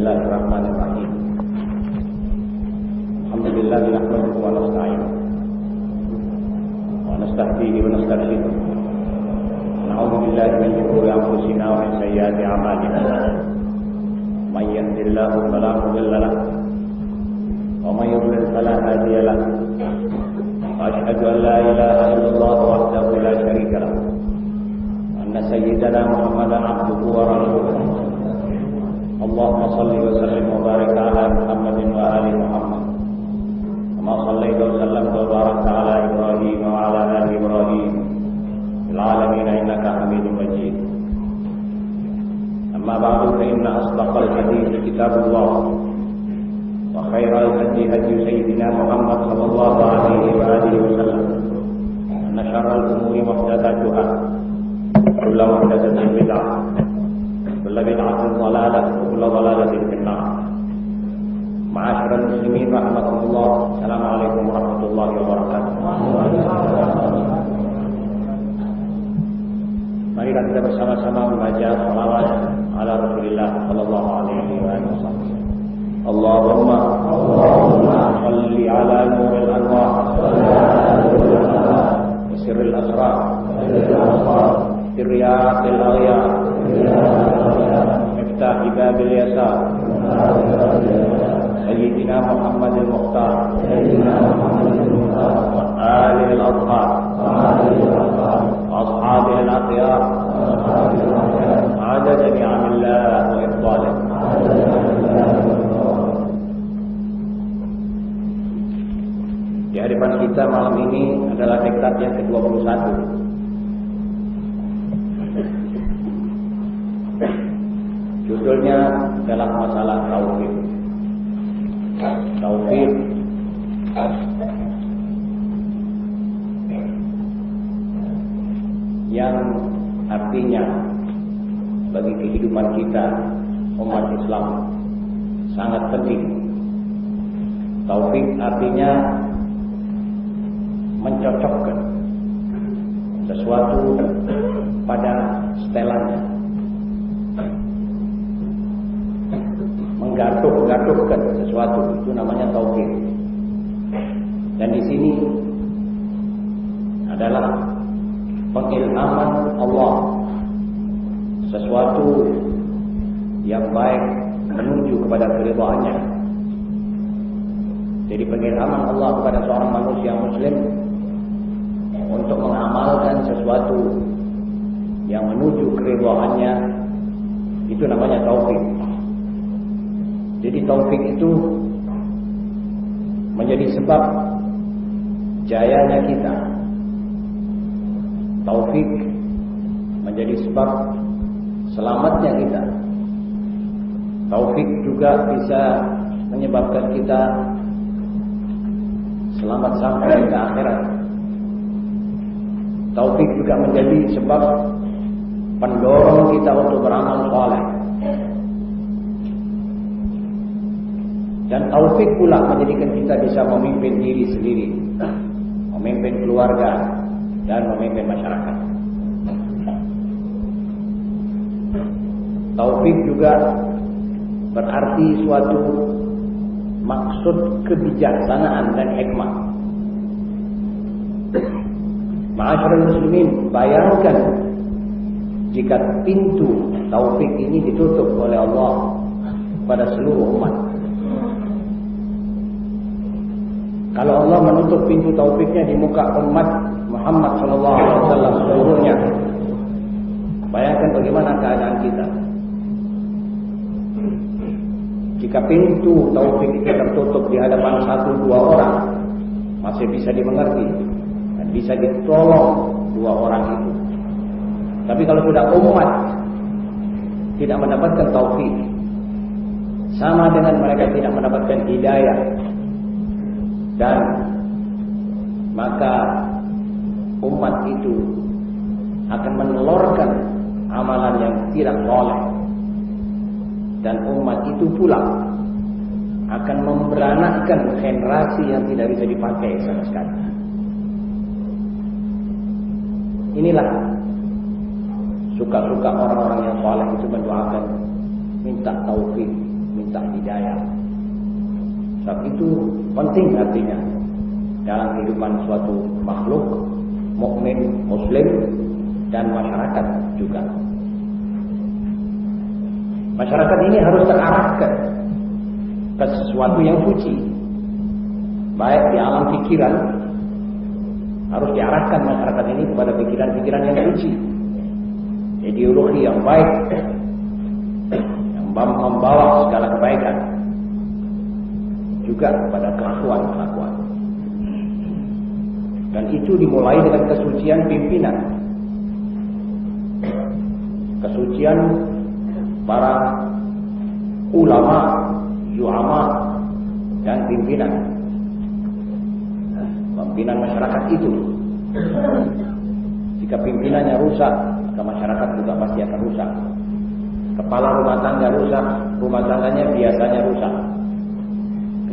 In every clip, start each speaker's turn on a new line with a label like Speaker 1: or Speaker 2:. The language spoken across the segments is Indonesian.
Speaker 1: Bismillahirrahmanirrahim. Alhamdulillah nahmaduhu wa nasta'inuhu wa nasta'dihi wa nastaghfiruh. Na'udzu billahi min shururi anfusina wa min sayyiati a'malina. May yahdihillahu fala mudilla lahu wa may yudlil fala hadiya lahu. Asyhadu an la ilaha illallah wahdahu la syarika lahu. Anna sayyidana Muhammadan abduhu wa rasuluh. Allahumma salli wa sallim wa barik ala Muhammadin wa ali Muhammad. Kama sallaita wa sallamta wa barakta ala Ibrahim wa ala ali Ibrahim fil alamin innaka Hamidum Majid. Amma ba'du fa inna asdaqal hadits kitabullah wa khairal hadi hadi sayyidina Muhammad sallallahu alaihi wa alihi wasallam. Anna syarral umuri muhdatsatuha. Kullu muhdatsatin bid'ah. Kullu bid'atin dhalalah wa kullu dhalalatin fin nar. Ma'asyiral muslimin rahimakumullah. Assalamualaikum warahmatullahi wabarakatuh. Mari kita bersama-sama membaca salawat ala Rasulillah sallallahu alaihi wasallam. Allahumma shalli ala nuril anwar wa sirril asrar Tiryatil aghyar Miftah babil yasar Sayyidina Muhammadil Mukhtar wa alihil adhar wa ashabihil akhyar adada ni'amillah wa ifdalih. Di hadapan kita malam ini adalah deklat yang ke-21. Judulnya adalah masalah tauhid. Tauhid yang artinya bagi kehidupan kita umat Islam sangat penting. Tauhid artinya mencocokkan sesuatu pada setelannya, menggaduh-gaduhkan sesuatu, itu namanya tauhid. Dan di sini adalah pengilhaman Allah, sesuatu yang baik menuju kepada keridhaannya. Jadi pengilhaman Allah kepada seorang manusia muslim untuk mengamalkan sesuatu yang menuju keridhaannya, itu namanya taufik. Jadi taufik itu menjadi sebab jayanya kita. Taufik menjadi sebab selamatnya kita. Taufik juga bisa menyebabkan kita selamat sampai ke akhirat. Taufik juga menjadi sebab pendorong kita untuk beramal saleh. Dan taufik pula menjadikan kita bisa memimpin diri sendiri, memimpin keluarga, dan memimpin masyarakat. Taufik juga berarti suatu maksud kebijaksanaan dan hikmah. Ma'asyiral muslimin, bayangkan jika pintu taufik ini ditutup oleh Allah pada seluruh umat. Kalau Allah menutup pintu taufiknya di muka umat Muhammad SAW seluruhnya, bayangkan bagaimana keadaan kita. Jika pintu taufik itu tertutup di hadapan 1-2 orang, masih bisa dimengerti dan bisa ditolong 2 orang itu. Tapi kalau sudah umat tidak mendapatkan taufik, sama dengan mereka tidak mendapatkan hidayah, dan maka umat itu akan menelurkan amalan yang tidak soleh, dan umat itu pula akan memberanakkan generasi yang tidak bisa dipakai sama sekali. Inilah suka-suka orang-orang yang soleh itu mendoakan, minta taufik, minta Sebab itu penting artinya dalam kehidupan suatu makhluk, mukmin, muslim, dan masyarakat juga. Masyarakat ini harus terarahkan ke sesuatu yang suci. Baik di alam pikiran, harus diarahkan masyarakat ini kepada pikiran-pikiran yang suci. Ideologi yang baik, yang membawa segala kebaikan. Juga kepada kelakuan-kelakuan. Dan itu dimulai dengan kesucian pimpinan. Kesucian para ulama, zu'ama, dan pimpinan. Pimpinan masyarakat itu. Jika pimpinannya rusak, maka masyarakat juga pasti akan rusak. Kepala rumah tangga rusak, rumah tangganya biasanya rusak.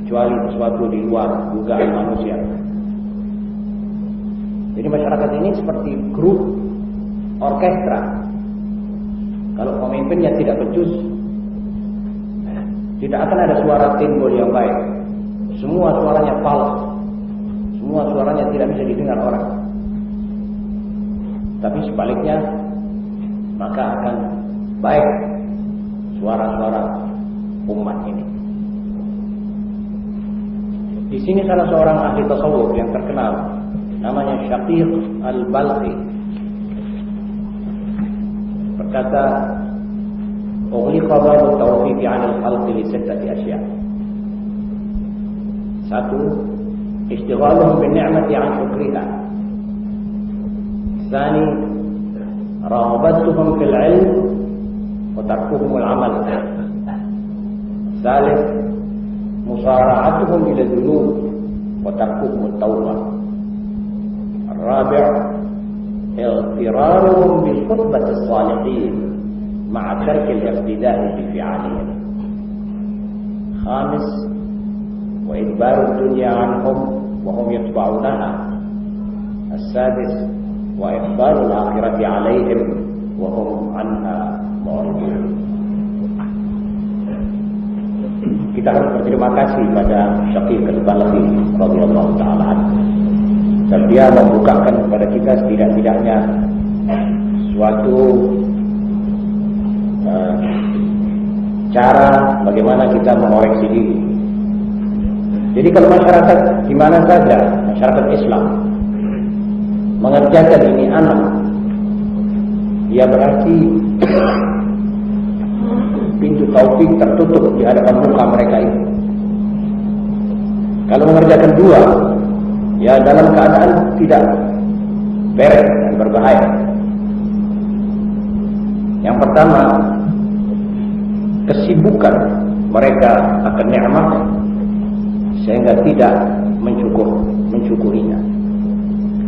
Speaker 1: Kecuali sesuatu di luar dugaan manusia. Jadi masyarakat ini seperti grup orkestra. Kalau pemimpinnya tidak becus, tidak akan ada suara timbul yang baik. Semua suaranya fals. Semua suaranya tidak bisa didengar orang. Tapi sebaliknya, maka akan baik suara-suara umat ini. Di sini salah seorang ahli tasawuf yang terkenal, namanya Syaqiq Al-Balqi, berkata, "Ughliqa babu tawfiqi 'ala al-khalqi li sittati asya'." Satu, ishtighaluhum bin ni'mati 'an syukriha. Tsani, raghbatuhum fil 'ilm wa tarkuhum al-'amal. Tsalits, musara'atuhum ila dhunub wa tarkuhum at-tawbah. الرابع اغترارهم بخطبة الصالحين مع ترك الاقتداء بفعالهم. خامس وإدبار الدنيا عنهم وهم يتبعونها. السادس وإقبال الآخرة عليهم وهم عنها معرضون. Kita harus berterima kasih pada Syaqiq Al-Balqi radhiyallahu ta'ala anhu. Dan dia membukakan kepada kita setidak-tidaknya suatu cara bagaimana kita mengoreksi diri. Jadi kalau masyarakat di mana saja, masyarakat Islam mengerjakan ini anak, dia berarti pintu taufik tertutup di hadapan muka mereka itu. Kalau mengerjakan dua, ya dalam keadaan tidak beres dan berbahaya. Yang pertama, kesibukan mereka akan nikmat sehingga tidak mensyukurinya.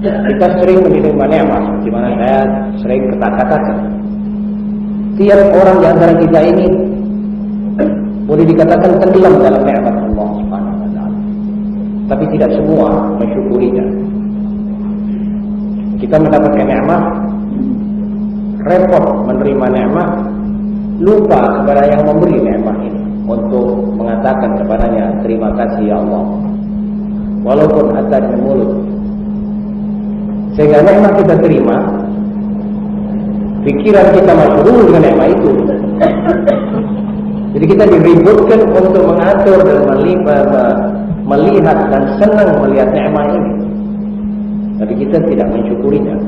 Speaker 1: Kita sering menerima nikmat, di mana saya sering kata-katakan. Tiap orang di antara kita ini boleh dikatakan tenggelam dalam nikmat Allah Subhanahu wa taala. Tapi tidak semua mensyukurinya. Kita mendapatkan nikmat, repot menerima nikmat, lupa kepada yang memberi nikmat ini untuk mengatakan kepadanya terima kasih ya Allah, walaupun ada di mulut. Sehingga nikmat kita terima, pikiran kita masyhur dengan nikmat itu. Jadi kita diributkan untuk mengatur dan melihat dan senang melihat nikmat ini, tapi kita tidak mensyukurinya.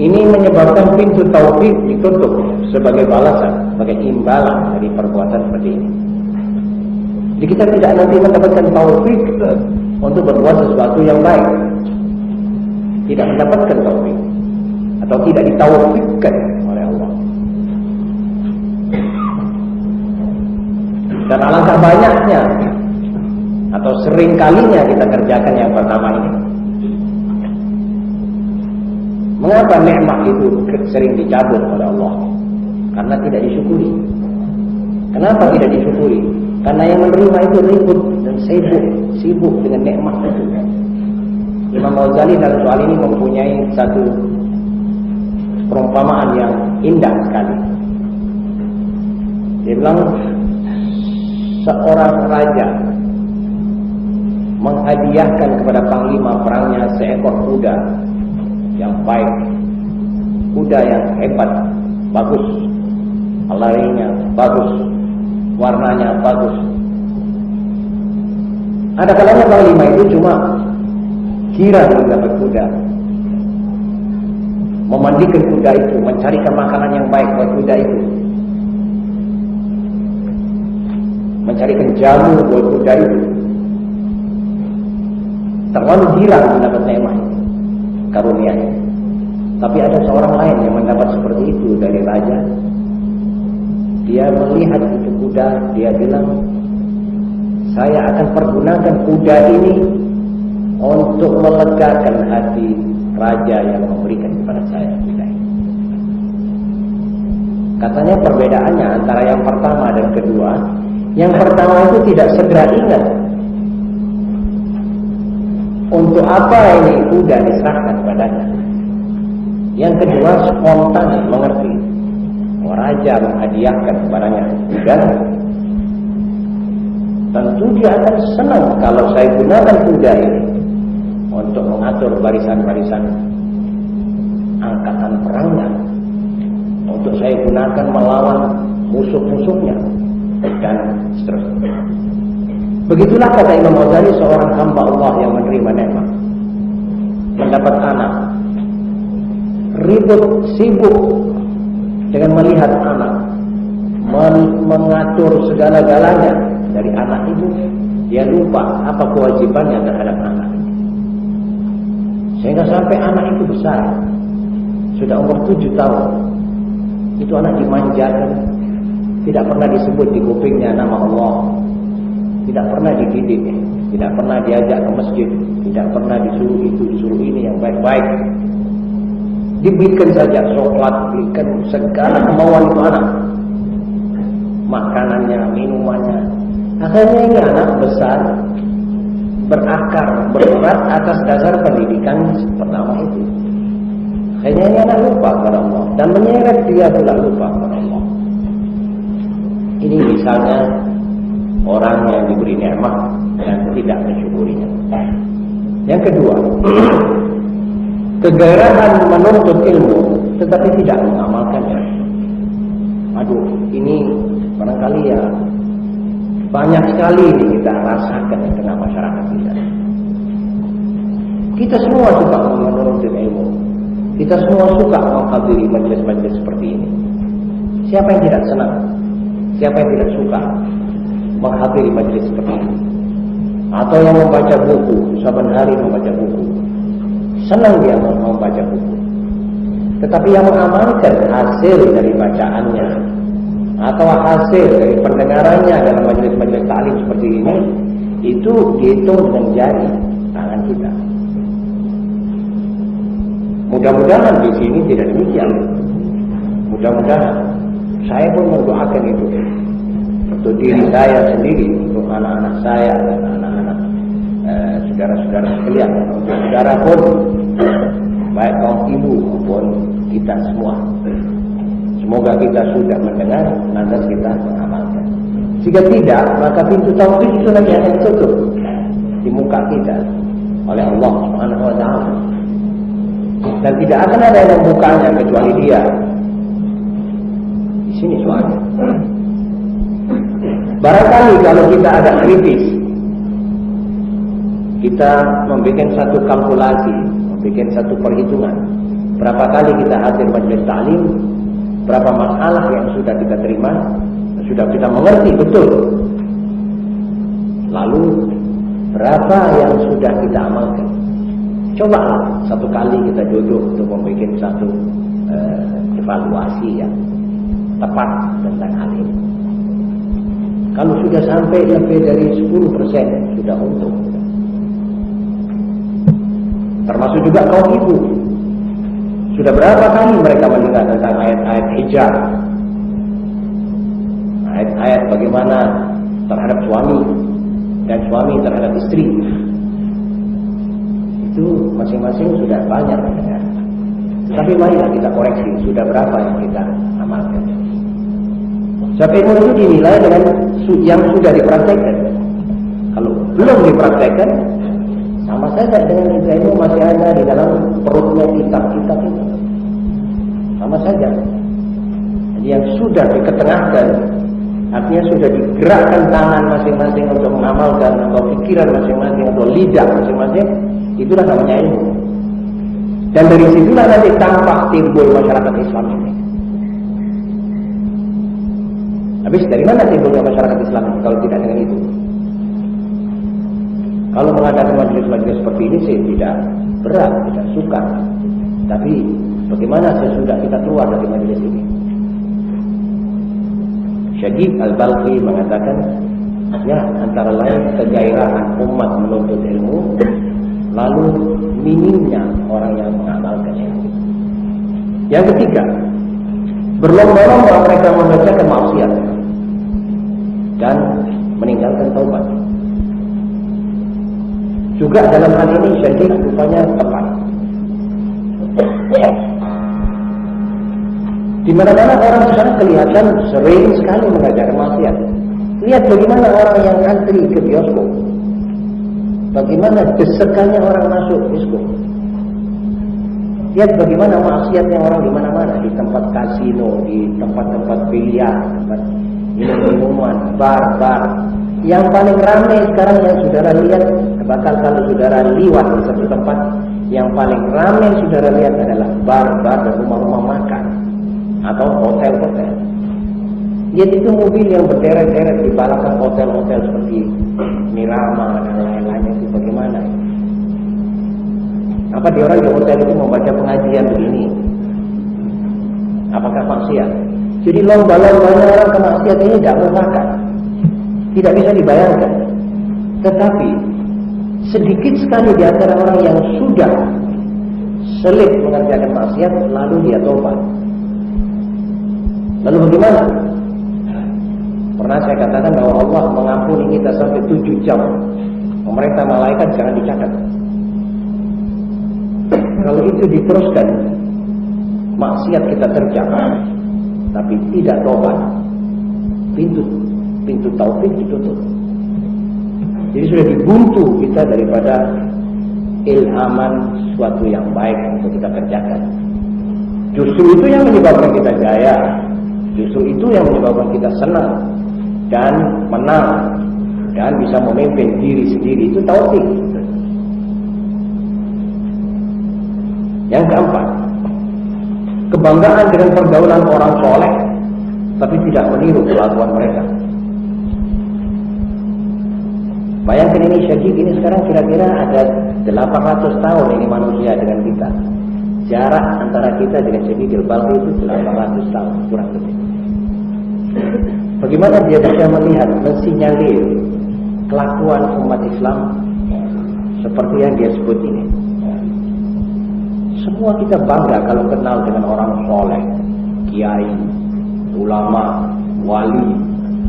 Speaker 1: Ini menyebabkan pintu taufik ditutup sebagai balasan, sebagai imbalan dari perbuatan seperti ini. Jadi kita tidak nanti mendapatkan taufik untuk berbuat sesuatu yang baik. Tidak mendapatkan taufik atau tidak ditaufikkan oleh Allah. Dan alangkah banyaknya atau sering kalinya kita kerjakan yang pertama ini. Mengapa nikmat itu sering dicabut oleh Allah? Karena tidak disyukuri. Kenapa tidak disyukuri? Karena yang menerima itu ribut dan sibuk dengan nikmat itu. Imam Ghazali dalam soal ini mempunyai satu perumpamaan yang indah sekali. Dia bilang, seorang raja menghadiahkan kepada panglima perangnya seekor kuda yang baik, kuda yang hebat, bagus, larinya bagus, warnanya bagus. Ada kalanya panglima itu cuma kira mendapat kuda, memandikan kuda itu, mencarikan makanan yang baik buat kuda itu, mencarikan jamu buat kuda itu. Terlalu girang mendapat nikmat karunia. Tapi ada seorang lain yang mendapat seperti itu dari raja. Dia melihat itu kuda, dia bilang, saya akan pergunakan kuda ini untuk melegakan hati raja yang memberikan kepada saya kuda ini. Katanya perbedaannya antara yang pertama dan kedua, yang pertama itu tidak segera ingat untuk apa ini kuda diserahkan kepadanya. Yang kedua spontan mengerti, raja menghadiahkan kepadanya kuda. Tentu dia akan senang kalau saya gunakan kuda ini untuk mengatur barisan-barisan angkatan perangnya, untuk saya gunakan melawan musuh-musuhnya, dan seterusnya. Begitulah kata Imam Ghazali, seorang hamba Allah yang menerima nikmat, mendapat anak, ribut, sibuk dengan melihat anak, mengatur segala-galanya dari anak itu. Dia lupa apa kewajibannya terhadap anak, sehingga sampai anak itu besar, sudah umur 7 tahun, itu anak dimanjakan, tidak pernah disebut di kupingnya nama Allah, tidak pernah dididik, tidak pernah diajak ke masjid, tidak pernah disuruh itu, disuruh ini yang baik-baik. Diberikan saja coklat, berikan segala kemauan itu anak, makanannya, minumannya. Akhirnya ini anak besar, berakar, berat atas dasar pendidikan pertama itu. Akhirnya ini anak lupa kepada Allah, dan menyeret dia pula lupa kepada Allah. Ini misalnya orang yang diberi nikmat dan tidak mensyukurinya. Yang kedua, kegairahan menuntut ilmu tetapi tidak mengamalkannya. Aduh, ini barangkali ya banyak sekali ini kita rasakan di tengah masyarakat kita. Kita semua suka menuntut ilmu, kita semua suka menghadiri majelis-majelis seperti ini. Siapa yang tidak senang? Siapa yang tidak suka menghadiri majelis seperti ini? Atau yang membaca buku, saban hari membaca buku, senang dia membaca buku. Tetapi yang mengamalkan hasil dari bacaannya atau hasil dari pendengarannya dalam majelis-majelis ta'lim seperti ini, itu dihitung dengan jari tangan kita. Mudah-mudahan di sini tidak demikian. Mudah-mudahan. Saya pun mendoakan itu untuk diri saya sendiri, untuk anak-anak saya dan anak-anak saudara-saudara sekalian, untuk saudara pun, baik kaum ibu maupun kita semua. Semoga kita sudah mendengar, lantas kita mengamalkan. Jika tidak, maka pintu taufik itu nanti akan ditutup di muka kita oleh Allah Subhanahu wa Ta'ala, dan tidak akan ada yang membukanya kecuali Dia. Di sini soalnya. Barangkali kalau kita agak kritis, kita membuat satu kalkulasi, membuat satu perhitungan, berapa kali kita hadir majelis ta'lim, berapa masalah yang sudah kita terima, sudah kita mengerti betul, lalu berapa yang sudah kita amalkan. Cobalah satu kali kita duduk untuk membuat satu evaluasi yang tepat tentang hal ini. Kalau sudah sampai lebih dari 10% sudah untung. Termasuk juga kaum ibu. Sudah berapa kali mereka mendengar tentang ayat-ayat hijab, ayat-ayat bagaimana terhadap suami dan suami terhadap istri. Itu masing-masing sudah banyak mendengar. Tapi marilah kita koreksi, sudah berapa yang kita amalkan. Sebab ilmu itu dinilai dengan
Speaker 2: yang sudah dipraktekkan. Kalau belum dipraktekkan, sama saja dengan ilmu masih ada di dalam perutnya kitab-kitab itu. Sama saja. Jadi yang sudah diketengahkan, artinya sudah digerakkan tangan masing-masing untuk mengamalkan, atau pikiran masing-masing, atau lidah masing-masing, itulah namanya ilmu. Dan dari situlah nanti tampak timbul masyarakat Islam ini. Habis dari mana timbulnya masyarakat Islam ini kalau tidak dengan itu? Kalau mengadakan majelis-majelis seperti ini sih tidak berat, tidak sukar. Tapi bagaimana sesudah kita keluar dari majelis ini? Syagib Al-Balqi mengatakan, ya antara lain kegairahan umat menuntut ilmu, lalu minimnya orang yang mengamalkannya. Yang ketiga, berlomba-lomba mereka mengerjakan maksiat dan meninggalkan taubat. Juga dalam hal ini Syagib rupanya tepat. Di mana-mana orang sekarang kelihatan sering sekali mengerjakan maksiat. Lihat bagaimana orang yang antri ke bioskop, bagaimana desakannya orang masuk bioskop. Lihat bagaimana maksiatnya orang di mana-mana, di tempat kasino, di tempat-tempat biliar, tempat minum-minuman, bar-bar. Yang paling ramai sekarang yang saudara lihat, bakal kalau saudara liwat di satu tempat, yang paling ramai saudara lihat adalah bar-bar dan rumah-rumah makan atau hotel-hotel. Lihat itu mobil yang berderet-deret di belakang hotel-hotel seperti Mirama dan lain-lainnya itu bagaimana? Apa di orang di hotel itu membaca pengajian begini? Apakah maksiat? Jadi lomba-lombanya orang kemaksiat ini tidak mufakat, tidak bisa dibayangkan. Tetapi sedikit sekali di antara orang yang sudah selit mengerjakan maksiat lalu dia tobat. Lalu bagaimana? Pernah saya katakan bahwa Allah mengampuni kita sampai 7 jam. Pemerintah malaikat jangan dicatat. Kalau itu diteruskan, maksiat kita terjang, tapi tidak tobat, pintu taufik ditutup. Jadi sudah dibuntu kita daripada ilhaman sesuatu yang baik untuk kita kerjakan. Justru itu yang menyebabkan kita jaya, justru itu yang menyebabkan kita senang dan menang dan bisa memimpin diri sendiri, itu taufik. Yang keempat, kebanggaan dengan pergaulan orang soleh tapi tidak meniru kelakuan mereka. Bayangkan ini Syagib ini sekarang kira-kira ada 800 tahun ini manusia dengan kita. Jarak antara kita dengan Syagib Al-Balqi itu 800 tahun kurang lebih. Bagaimana dia bisa melihat, mensinyalir kelakuan umat Islam seperti yang dia sebut ini. Semua kita bangga kalau kenal dengan orang soleh, kiai, ulama, wali,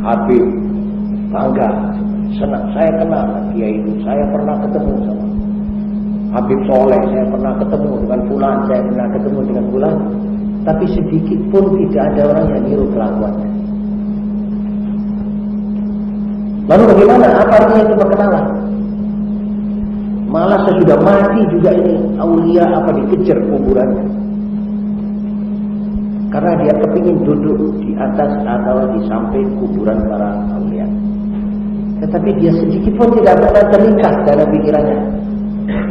Speaker 2: habib, bangga, senang. Saya kenal kiai itu, saya pernah ketemu sama habib soleh, saya pernah ketemu dengan fulan, saya pernah ketemu dengan fulan. Tapi sedikit pun tidak ada orang yang niru kelakuannya. Lalu bagaimana? Apa artinya itu perkenalan? Malah sesudah mati juga ini aulia apa dikejar kuburannya. Karena dia kepingin duduk di atas atau di samping kuburan para aulia. Tetapi dia sedikit pun tidak pernah terikat dalam pikirannya.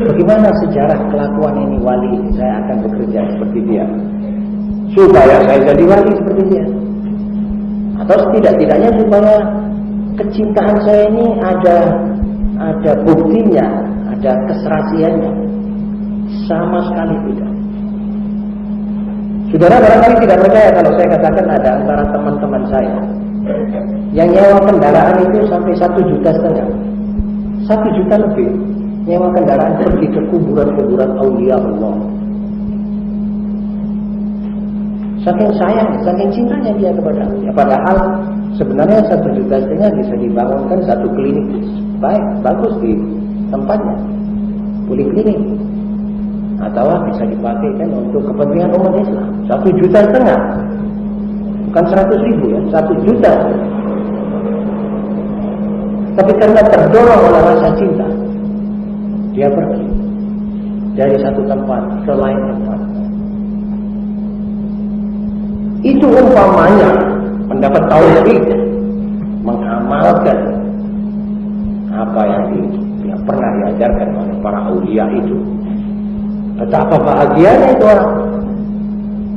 Speaker 2: Bagaimana sejarah kelakuan ini wali ini? Saya akan bekerja seperti dia, supaya saya jadi wali seperti dia. Atau setidak-tidaknya supaya kecintaan saya ini ada buktinya, ada keserasiannya. Sama sekali tidak. Saudara barangkali tidak percaya kalau saya katakan ada antara teman-teman saya yang nyewa kendaraan itu sampai 1,5 juta, 1 juta lebih nyewa kendaraan pergi ke kuburan-kuburan aulia Allah. Saking sayang, saking cintanya dia kepada dia. Padahal sebenarnya 1,5 juta bisa dibangunkan satu klinik baik, bagus di tempatnya, poliklinik, atau bisa dipakai kan untuk kepentingan umat Islam. 1,5 juta, bukan 100.000 ya, 1 juta. Tapi karena terdorong oleh rasa cinta, dia pergi dari satu tempat ke lain tempat. Itu umpamanya mendapat tauhid, mengamalkan apa yang pernah diajarkan oleh para aulia itu. Betapa bahagianya itu orang,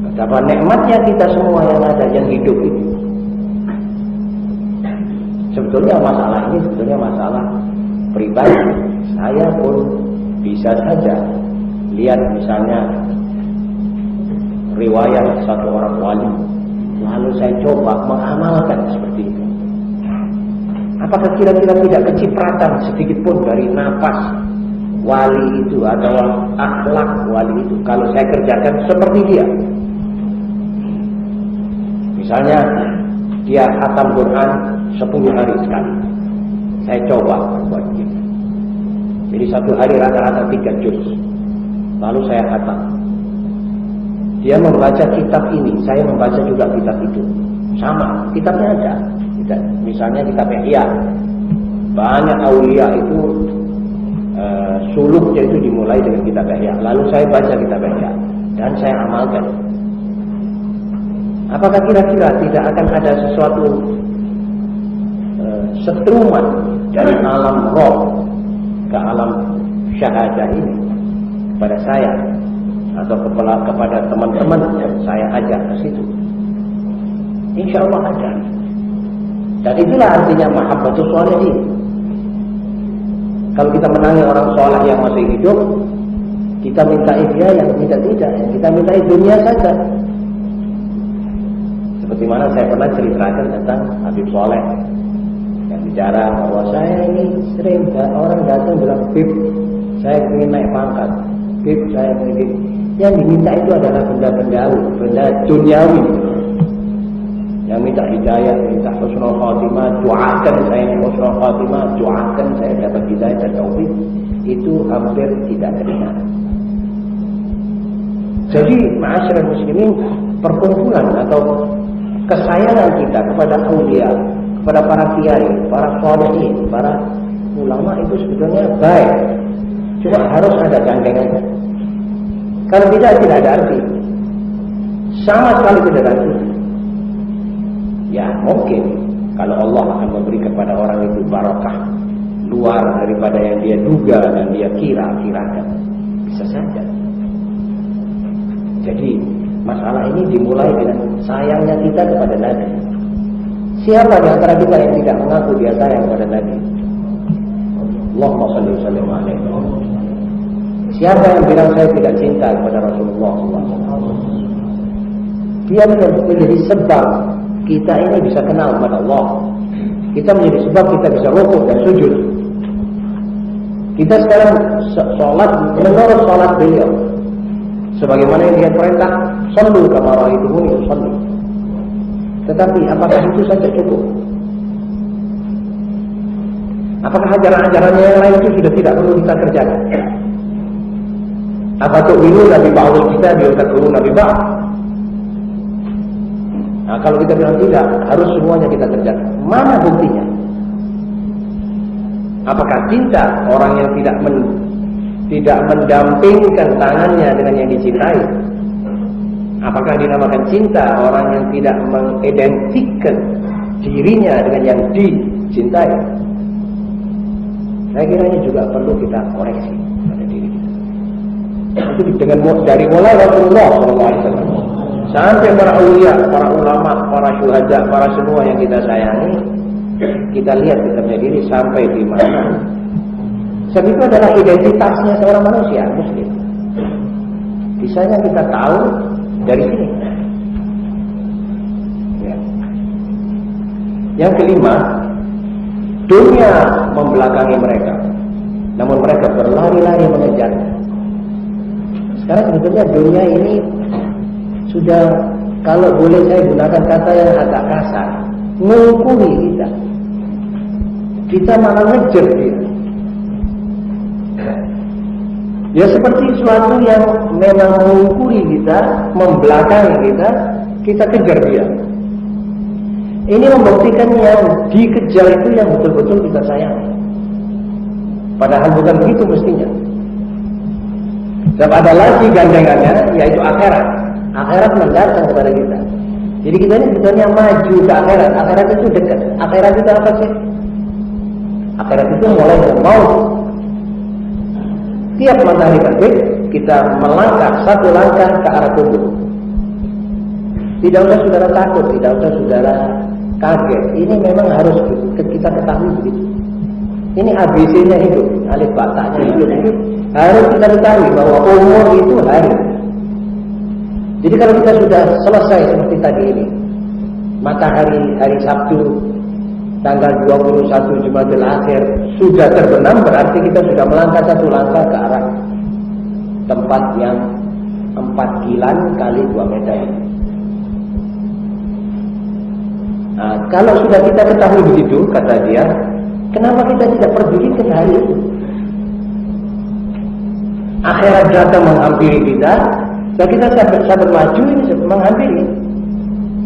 Speaker 2: betapa nikmatnya kita semua yang ada, yang hidup itu. Sebetulnya masalah ini masalah pribadi. Saya pun bisa saja lihat misalnya riwayat satu orang wali, lalu saya coba mengamalkan seperti itu. Apakah kira-kira tidak kecipratan sedikit pun dari nafas wali itu atau akhlak wali itu kalau saya kerjakan seperti dia? Misalnya dia khatam Quran 10 hari sekali, saya coba buat gitu. Jadi satu hari rata-rata 3 juz, lalu saya khatam. Dia membaca kitab ini, saya membaca juga kitab itu, sama kitabnya ada. Misalnya kitab Ihya, banyak aulia itu suluknya itu dimulai dengan kitab Ihya, lalu saya baca kitab Ihya dan saya amalkan. Apakah kira-kira tidak akan ada sesuatu setruman dari alam roh ke alam syahadah ini kepada saya atau kepada teman-teman yang saya ajak ke situ? Insya Allah ada. Dan itulah artinya mahabbatus sholihin. Kalau kita menangi orang soleh yang masih hidup, kita minta dia yang tidak, kita minta dunia saja. Seperti mana saya pernah ceritakan tentang Habib Soleh yang bicara bahwa saya ini sering orang datang bilang, Bib, saya ingin naik pangkat, Bib, saya ingin. Yang diminta itu adalah benda duniawi. Yang minta hidayah, minta husnul khatimah, doakan saya husnul khatimah, doakan saya dapat hidayah dan taufik, itu hampir tidak terdengar. Jadi ma'asyiral muslimin, perkumpulan atau kesayangan kita kepada aulia, kepada para kiai, para sholihin, para ulama itu sebetulnya baik. Cuma harus ada gandengannya. Kalau tidak ada arti. Sama sekali tidak ada arti. Ya mungkin kalau Allah akan memberi kepada orang itu barakah luar daripada yang dia duga dan dia kira-kirakan, bisa saja. Jadi masalah ini dimulai dengan sayangnya kita kepada Nabi. Siapa di antara kita yang tidak mengaku dia sayang kepada Nabi? Allahumma shalli wa sallim alaihi. Siapa yang bilang saya tidak cinta kepada Rasulullah SAW? Dia menjadi sebab kita ini bisa kenal kepada Allah. Kita menjadi sebab kita bisa rukuk dan sujud. Kita sekarang sholat menurut sholat beliau, sebagaimana yang dia perintah, sallu kama ra'aitumuni usalli. Tetapi apakah itu saja cukup? Apakah ajaran-ajarannya yang lain itu sudah tidak perlu kita kerjakan? Apa tu'minu nabi ba'dul kitab wa takfuruna bi ba'd? Nah, kalau kita bilang tidak, harus semuanya kita kerjakan. Mana buktinya? Apakah cinta orang yang tidak mendampingkan tangannya dengan yang dicintai? Apakah dinamakan cinta orang yang tidak mengidentikan dirinya dengan yang dicintai? Saya kira ini juga perlu kita koreksi pada diri kita. Itu dari mulai Rasulullah SAW sampai para aulia, para ulama, para syuhada, para semua yang kita sayangi, kita lihat kita punya diri sampai di mana. Sebab itu adalah identitasnya seorang manusia muslim. Bisanya kita tahu dari sini. Ya. Yang kelima, dunia membelakangi mereka, namun mereka berlari-lari mengejarnya. Sekarang sebetulnya dunia ini sudah, kalau boleh saya gunakan kata yang agak kasar, ngungkuli kita. Kita malah ngejar dia. Ya seperti sesuatu yang memang mengungkuli kita, membelakangi kita kejar dia. Ini membuktikan yang dikejar itu yang betul-betul kita sayangi. Padahal bukan begitu mestinya. Dan ada lagi gandengannya, yaitu akhirat. Akhirat mendatang kepada kita. Jadi kita ini sebetulnya maju ke akhirat. Akhirat itu dekat. Akhirat itu apa sih? Akhirat itu mulai dari maut. Tiap matahari terbit, kita melangkah satu langkah ke arah kubur. Tidak usah saudara takut, tidak usah saudara kaget. Ini memang harus kita ketahui begitu. Ini ABC-nya hidup, alif batanya hidup itu harus kita ketahui bahwa umur itu hari. Jadi kalau kita sudah selesai seperti tadi ini, matahari hari Sabtu tanggal 21 Jumadil Akhir sudah terbenam, berarti kita sudah melangkah satu langkah ke arah tempat yang 4 kilan kali 2 meter. Nah, kalau sudah kita ketahui begitu, kata dia, kenapa kita tidak peduli ke hari itu? Akhirat datang menghampiri kita, dan kita sabar maju ini menghampiri.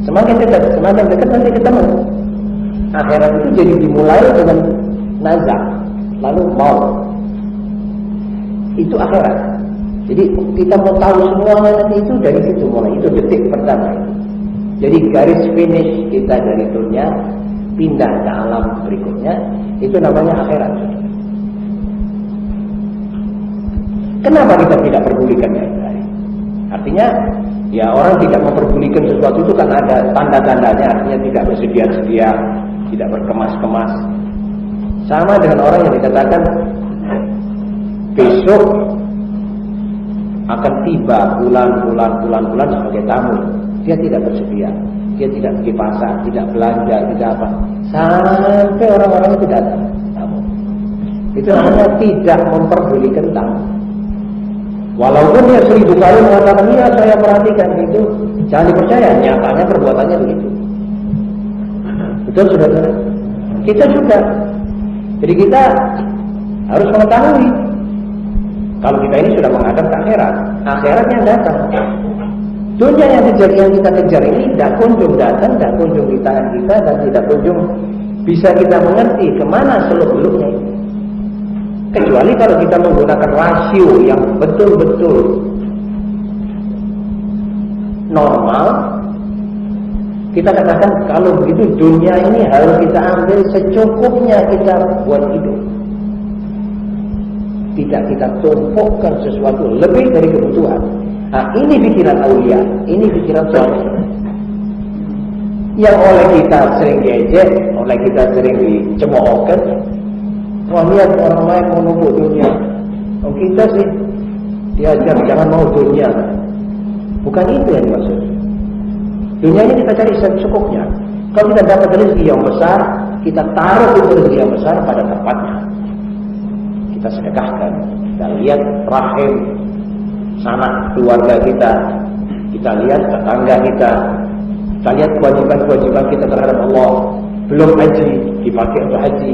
Speaker 2: Semakin dekat nanti ketemu. Akhirat itu jadi dimulai dengan nazar, lalu maut. Itu akhirat. Jadi kita mau tahu semuanya nanti itu dari situ mulai. Itu detik pertama. Jadi garis finish kita dari dunia pindah ke alam berikutnya, itu namanya akhirat. Kenapa kita tidak pedulikan ya? Artinya, ya orang tidak memperdulikan sesuatu itu kan ada tanda-tandanya, artinya tidak bersedia-sedia, tidak berkemas-kemas. Sama dengan orang yang dikatakan besok akan tiba bulan sebagai tamu. Dia tidak bersedia, dia tidak pergi pasar, tidak belanja, tidak apa. Sampai orang-orang itu datang tamu. Itu namanya tidak memperdulikan tamu. Walaupun dia 1000 kali mengatakan, iya saya perhatikan itu, jangan dipercaya, nyatanya perbuatannya begitu. Betul saudara? Kita juga. Jadi kita harus mengetahui kalau kita ini sudah menghadap ke akhirat, akhiratnya datang. Dunia yang kita kejar ini tidak kunjung datang, tidak kunjung di tangan kita, dan tidak kunjung bisa kita mengerti kemana seluk-beluknya ini. Kecuali kalau kita menggunakan rasio yang betul-betul normal, kita katakan kalau begitu dunia ini harus kita ambil secukupnya kita buat hidup. Tidak kita tumpukkan sesuatu lebih dari kebutuhan. Nah, ini pikiran aulia, ini pikiran soleh. Yang oleh kita sering diejek, oleh kita sering dicemoohkan. Wah, lihat orang lain mau numpuk dunia. Oh, kita sih diajar jangan mau dunia. Bukan itu yang dimaksud. Dunia ini kita cari secukupnya. Kalau kita dapat rezeki yang besar, kita taruh itu rezeki yang besar pada tempatnya. Kita sedekahkan. Kita lihat rahim sanak keluarga kita. Kita lihat tetangga kita. Kita lihat kewajiban-kewajiban kita terhadap Allah. Belum haji, dipakai untuk haji.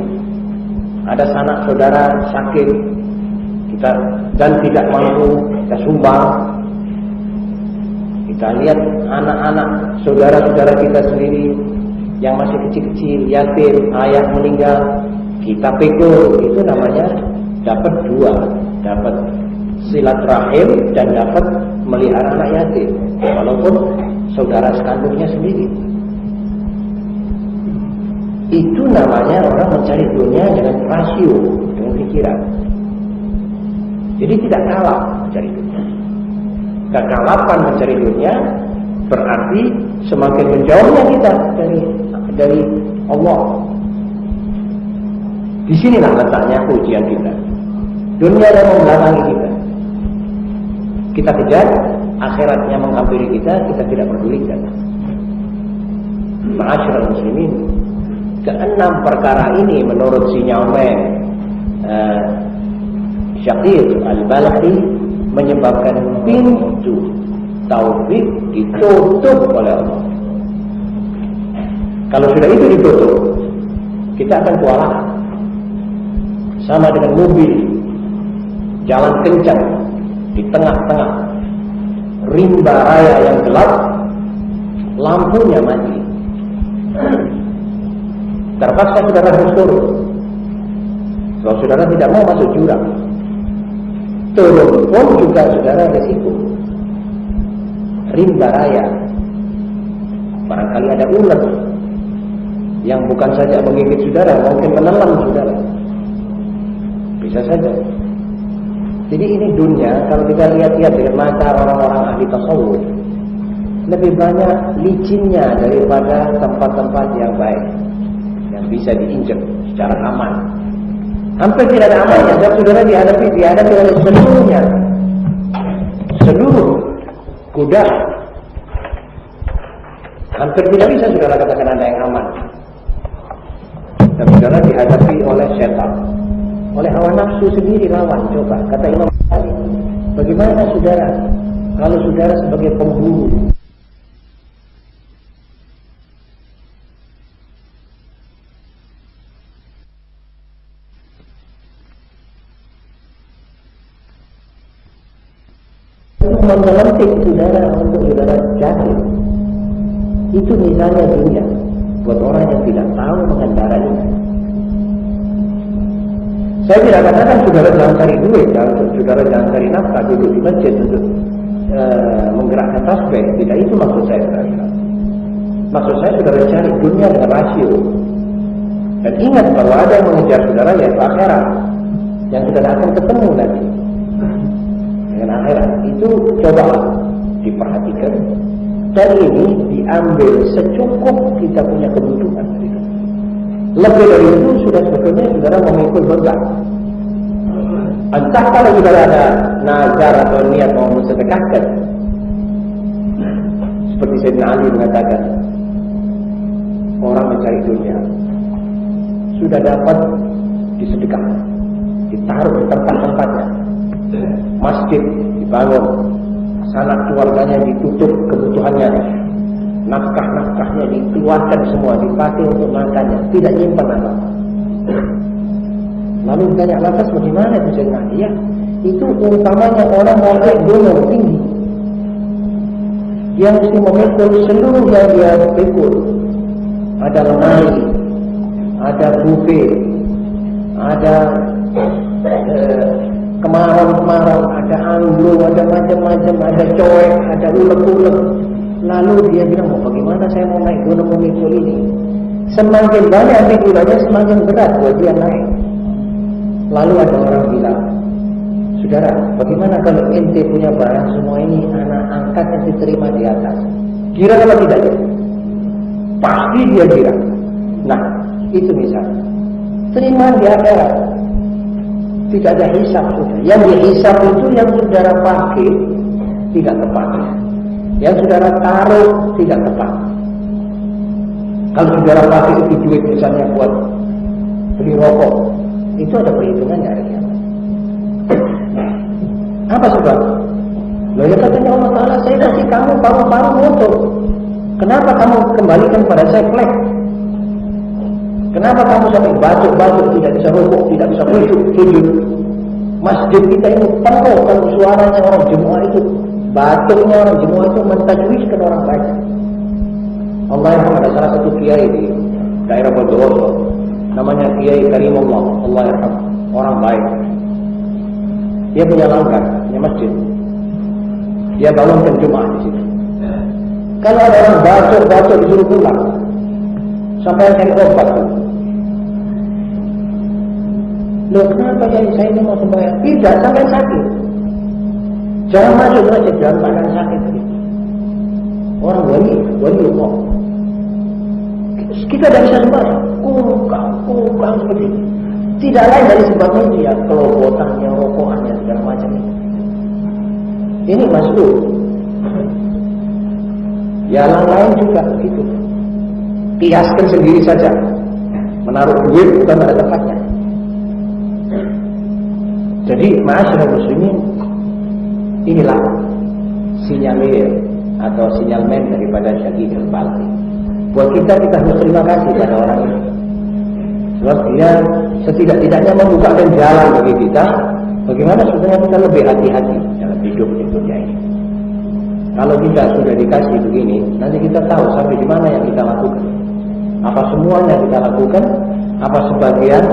Speaker 2: Ada sanak saudara sakit, kita dan tidak mampu, kita sumbang. Kita lihat anak-anak saudara-saudara kita sendiri yang masih kecil-kecil, yatim, ayah meninggal, kita pikul. Itu namanya dapat dua, dapat silaturahim dan dapat melihara anak yatim, walaupun saudara sekandungnya sendiri. Itu namanya orang mencari dunia dengan rasio, dengan pikiran. Jadi tidak kalah mencari dunia. Kekalapan mencari dunia berarti semakin menjauhnya kita dari Allah. Di sinilah letaknya ujian kita. Dunia yang membelakangi kita. Kita kejar, akhiratnya menghampiri kita, kita tidak pedulikan. Ma'asyiral muslimin, keenam perkara ini menurut si Nyamen Syaqir Al-Balakhi menyebabkan pintu taufik ditutup oleh Allah. Kalau sudah itu ditutup, kita akan kewalahan. Sama dengan mobil jalan kencang di tengah-tengah rimba raya yang gelap, lampunya mati. Terpaksa saudara harus turun. Kalau saudara tidak mau masuk jurang, turun pun juga saudara resiko. Rimba raya, barangkali ada ular yang bukan saja menggigit saudara, mungkin menelan saudara. Bisa saja. Jadi ini dunia, kalau kita lihat-lihat dengan mata orang-orang ahli tasawuf, lebih banyak licinnya daripada tempat-tempat yang baik, yang bisa diinjak secara aman. Hampir tidak ada amannya, dan saudara dihadapi oleh seluruhnya, seluruh kuda. Hampir tidak bisa saudara katakan ada yang aman. Dan saudara dihadapi oleh setan, oleh hawa nafsu sendiri lawan. Coba kata Imam Ghazali, bagaimana saudara kalau saudara sebagai pemburu menggelentik saudara untuk saudara jatuh. Itu misalnya dunia buat orang yang tidak tahu mengendarainya. Saya tidak katakan saudara jangan cari duit, saudara jangan cari nafkah duduk di masjid untuk menggerakkan tasbih. Tidak itu maksud saya, saudara. Maksud saya saudara cari dunia dengan rasio. Dan ingat bahwa ada yang mengejar saudara yaitu akhirat, yang saudara akan ketemu nanti dengan akhirat. Itu coba diperhatikan. Dan ini diambil secukup kita punya kebutuhan. Lebih dari itu sudah sebetulnya saudara memikul beban. Entah kalau saudara ada nazar atau niat mau mensedekahkan, seperti Sayyidina Ali mengatakan, orang mencari dunia sudah dapat disedekahkan, ditaruh di tempat-tempatnya. Masjid dibangun, sanak keluarganya ditutup kebutuhannya, nafkah-nafkahnya dikeluarkan semua, dipakai untuk makannya, tidak nyimpan apa-apa. Lalu ditanya lantas bagaimana itu Sayyidina Ali? Ya, itu umpamanya orang mau naik gunung tinggi, dia mesti memikul seluruh yang dia pikul. Ada lemari, ada buffet, ada kemarau-kemarau, ada anggur, ada macam-macam, ada coek, ada ulek-ulek. Lalu dia bilang, bagaimana saya mau naik gunung memikul ini? Semakin banyak pikulannya, semakin berat buat dia naik. Lalu ada orang bilang, saudara, bagaimana kalau ente punya barang semua ini, anak angkat yang diterima di atas? Kira kalau tidak ya? Pasti dia kira. Nah, itu misalnya. Terima di akhirat. Tidak ada hisab sudah. Yang dihisab itu yang saudara pakai tidak tepat. Yang saudara taruh tidak tepat. Kalau saudara pakai itu duit misalnya buat beli rokok, itu ada perhitungannya hari kiamat. Apa sebab? Loh ya katanya Allah Ta'ala, saya kasih kamu paru-paru motor. Kenapa kamu kembalikan pada saya plek? Kenapa kamu sampai batuk-batuk, tidak bisa rukuk, tidak bisa sujud? Masjid kita ini penuh kan suaranya orang jemaah itu, batuknya orang jemaah itu mentajwiskan orang banyak. Allah yang ada salah satu kiai di daerah Bondowoso, namanya Kiai Karimullah, Allah yarham, orang baik. Dia punya langgar, punya masjid. Dia bangunkan jemaah di situ. Kalau ada orang batuk-batuk disuruh pulang, sampai cari obat. Loh kenapa ya saya ini mau sembahyang? Tidak, sampai sakit. Jangan masuk saja dalam keadaan sakit. Orang wali Allah. Kita tidak bisa sembahyang. Kukang seperti ini. Tidak lain dari sebabnya itu ya, kelobotannya, rokokannya, segala macam ini. Ini masuk. Ya yang lain juga begitu. Kiaskan sendiri saja. Menaruh duit bukan pada tempatnya. Jadi ma'asyiral muslimin, inilah sinyalir atau sinyalmen daripada Syahid Al-Balqi. Buat kita harus terima kasih pada orang ini. Sebab dia setidak-tidaknya membukakan jalan bagi kita. Bagaimana sebenarnya kita lebih hati-hati dalam hidup di dunia ini. Kalau kita sudah dikasih begini, nanti kita tahu sampai di mana yang kita lakukan. Apa semuanya kita lakukan? Apa sebagian?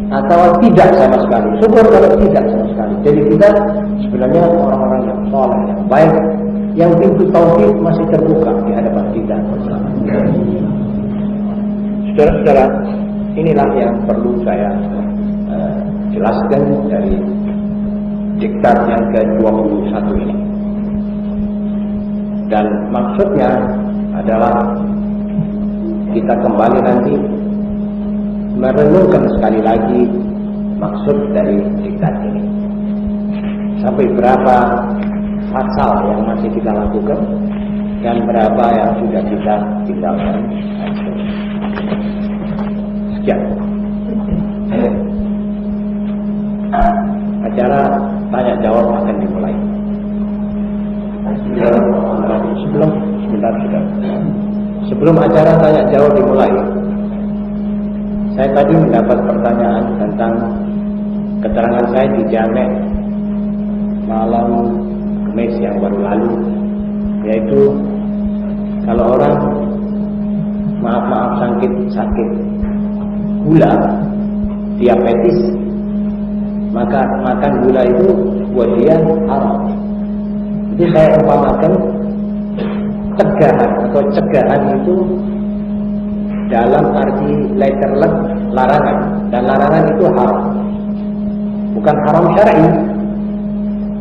Speaker 2: Atau tidak sama sekali? Syukur kalau tidak sama sekali. Jadi kita sebenarnya orang-orang yang soleh, yang baik, yang pintu tauhid masih terbuka di hadapan kita. Saudara-saudara, inilah yang perlu saya jelaskan dari diktat yang ke-21 ini. Dan maksudnya adalah kita kembali nanti merenungkan sekali lagi maksud dari diktat ini. Sampai berapa pasal yang masih kita lakukan dan berapa yang sudah kita tinggalkan. Sekian. Acara tanya jawab akan dimulai. Sebelum acara tanya jawab dimulai, saya tadi mendapat pertanyaan tentang keterangan saya di Jamek malam Kamis yang baru lalu, yaitu kalau orang maaf sakit gula, diabetes, maka makan gula itu buat dia haram. Jadi saya umpamakan cegahan itu dalam arti letterless larangan, dan larangan itu haram, bukan haram syar'i.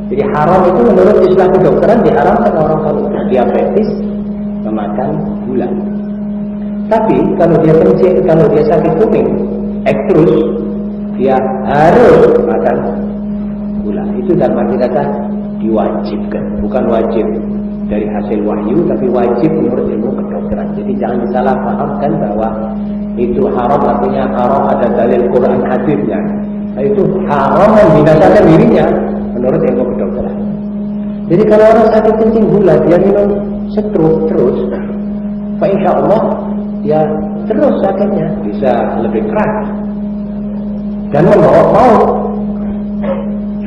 Speaker 2: Jadi haram itu menurut istilah kedokteran diharamkan orang kalau diabetes memakan gula. Tapi kalau dia kencing, kalau dia sakit kuping, terus dia harus makan gula. Itu dalam arti kata diwajibkan, bukan wajib dari hasil wahyu, tapi wajib menurut ilmu kedokteran. Jadi jangan disalahpahamkan bahwa itu haram artinya haram ada dalil Quran hadisnya. Nah, itu haram membinasakan dirinya menurut ilmu kedokteran. Jadi kalau orang sakit kencing gula, dia minum setruk terus, insya Allah dia terus sakitnya bisa lebih keras dan membawa maut.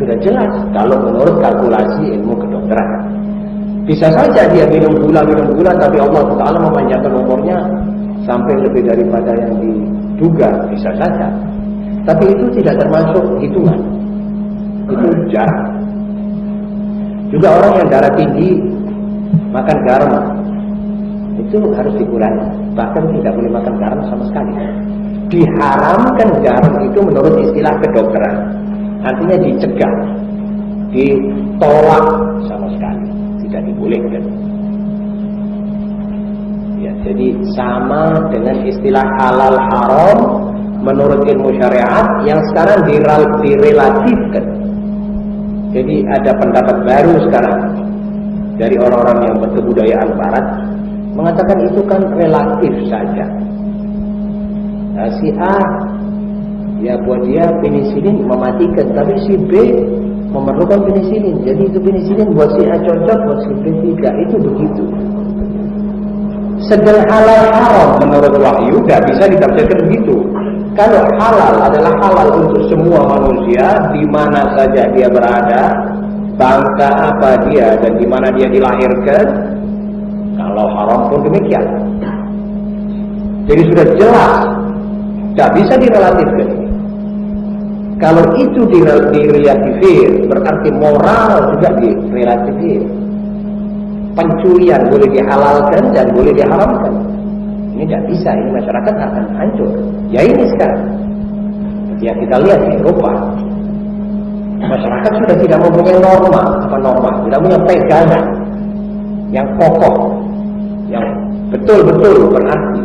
Speaker 2: Sudah jelas kalau menurut kalkulasi ilmu kedokteran. Bisa saja dia minum gula, tapi Allah Ta'ala memanjangkan umurnya sampai lebih daripada yang diduga, bisa saja. Tapi itu tidak termasuk hitungan, itu jarang. Juga orang yang darah tinggi makan garam itu harus dikurangi, bahkan tidak boleh makan garam sama sekali. Diharamkan garam itu menurut istilah kedokteran, artinya dicegah, ditolak sama sekali, tidak dibolehkan. Ya, jadi sama dengan istilah halal haram menurut ilmu syariat yang sekarang direlatifkan. Jadi ada pendapat baru sekarang dari orang-orang yang berkebudayaan barat mengatakan itu kan relatif saja. Nah, si A ya buat dia penisilin mematikan, tapi si B memerlukan penisilin. Jadi itu penisilin buat si A cocok, buat si B tidak. Itu begitu. Segala halal haram menurut wahyu tidak bisa ditafsirkan begitu. Kalau halal adalah halal untuk semua manusia, di mana saja dia berada, bangsa apa dia dan di mana dia dilahirkan. Kalau haram pun demikian. Jadi sudah jelas, tidak bisa direlatifkan. Kalau itu direlatifir, berarti moral juga direlatifir. Pencurian boleh dihalalkan dan boleh diharamkan. Ini tidak bisa, ini masyarakat akan hancur. Ya ini sekarang yang kita lihat di Eropa, masyarakat sudah tidak mempunyai norma, tidak punya pegangan yang kokoh, yang betul-betul berarti.